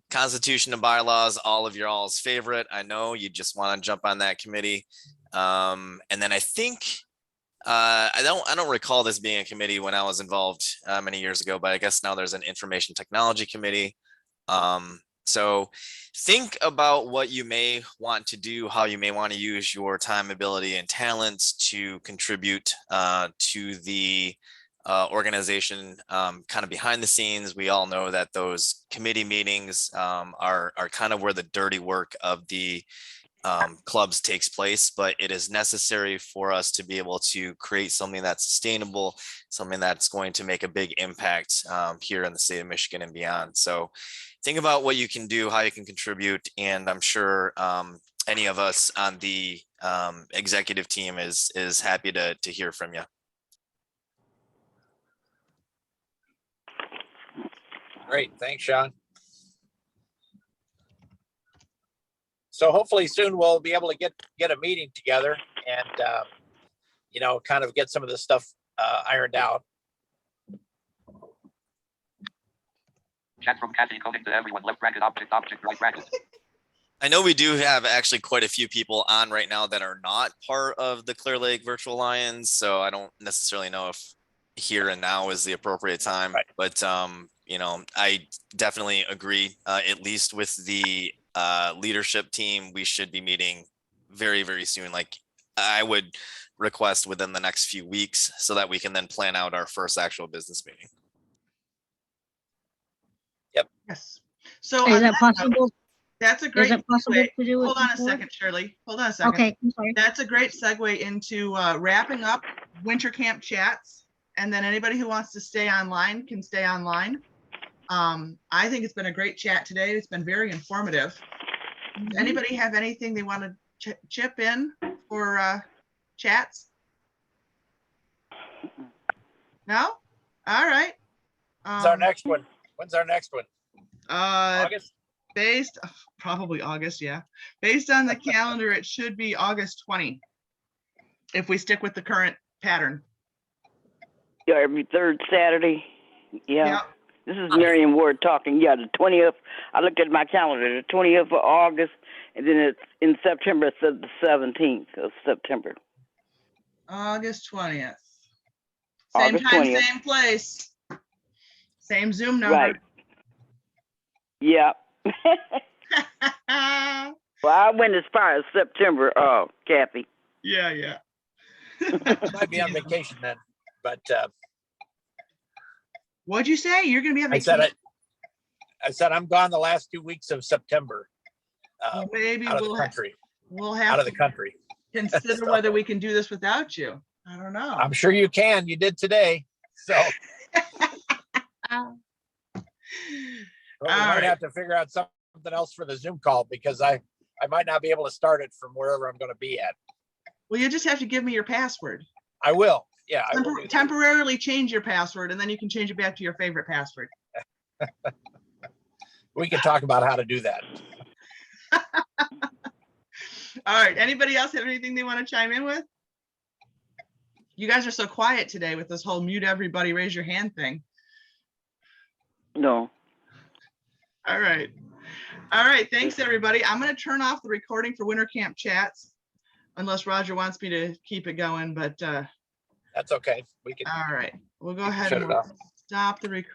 Constitution and bylaws, all of your all's favorite. I know you just want to jump on that committee. And then I think I don't recall this being a committee when I was involved many years ago, but I guess now there's an information technology committee. So think about what you may want to do, how you may want to use your time, ability, and talents to contribute to the organization kind of behind the scenes. We all know that those committee meetings are kind of where the dirty work of the clubs takes place, but it is necessary for us to be able to create something that's sustainable, something that's going to make a big impact here in the state of Michigan and beyond. So think about what you can do, how you can contribute, and I'm sure any of us on the executive team is happy to hear from you. Great, thanks, Sean. So hopefully soon we'll be able to get a meeting together and you know, kind of get some of this stuff ironed out. Chat from Kathy coding to everyone. Left bracket, object, right bracket. I know we do have actually quite a few people on right now that are not part of the Clear Lake Virtual Lions, so I don't necessarily know if here and now is the appropriate time, right. But you know, I definitely agree, at least with the leadership team, we should be meeting very, very soon. Like I would request within the next few weeks so that we can then plan out our first actual business meeting. Yep. Yes. So is that possible? That's a great segue. To do Hold on a second, Shirley. Hold on a second. Okay, I'm sorry. That's a great segue into wrapping up winter camp chats. And then anybody who wants to stay online can stay online. I think it's been a great chat today. It's been very informative. Does anybody have anything they want to chip in for chats? No? All right. When's our next one? When's our next one? August? Probably August, yeah. Based on the calendar, it should be August 20, if we stick with the current pattern. Yeah, every third Saturday. Yeah. Yep. This is Marion Ward talking. Yeah, the 20th. I looked at my calendar. The 20th of August, and then it's in September. It's the 17th of September. August 20th. Same August time, 20th. same place. Same Zoom number. Right. Yeah. Well, I went as far as September. Oh, Kathy. Yeah. I might be on vacation then, but. What'd you say? You're going to be on vacation? I said I'm gone the last 2 weeks of September. Well, maybe out of the country. We'll have out of the country. Consider whether we can do this without you. I don't know. I'm sure you can. You did today. So we might have to figure out something else for the Zoom call because I might not be able to start it from wherever I'm going to be at. Well, you just have to give me your password. I will. Yeah. I will temporarily change your password and then you can change it back to your favorite password. We can talk about how to do that. All right. Anybody else have anything they want to chime in with? You guys are so quiet today with this whole mute everybody, raise your hand thing. No. All right. All right. Thanks, everybody. I'm going to turn off the recording for Winter Camp Chats unless Roger wants me to keep it going, but that's okay. We can. All right. We'll go ahead and stop the recording.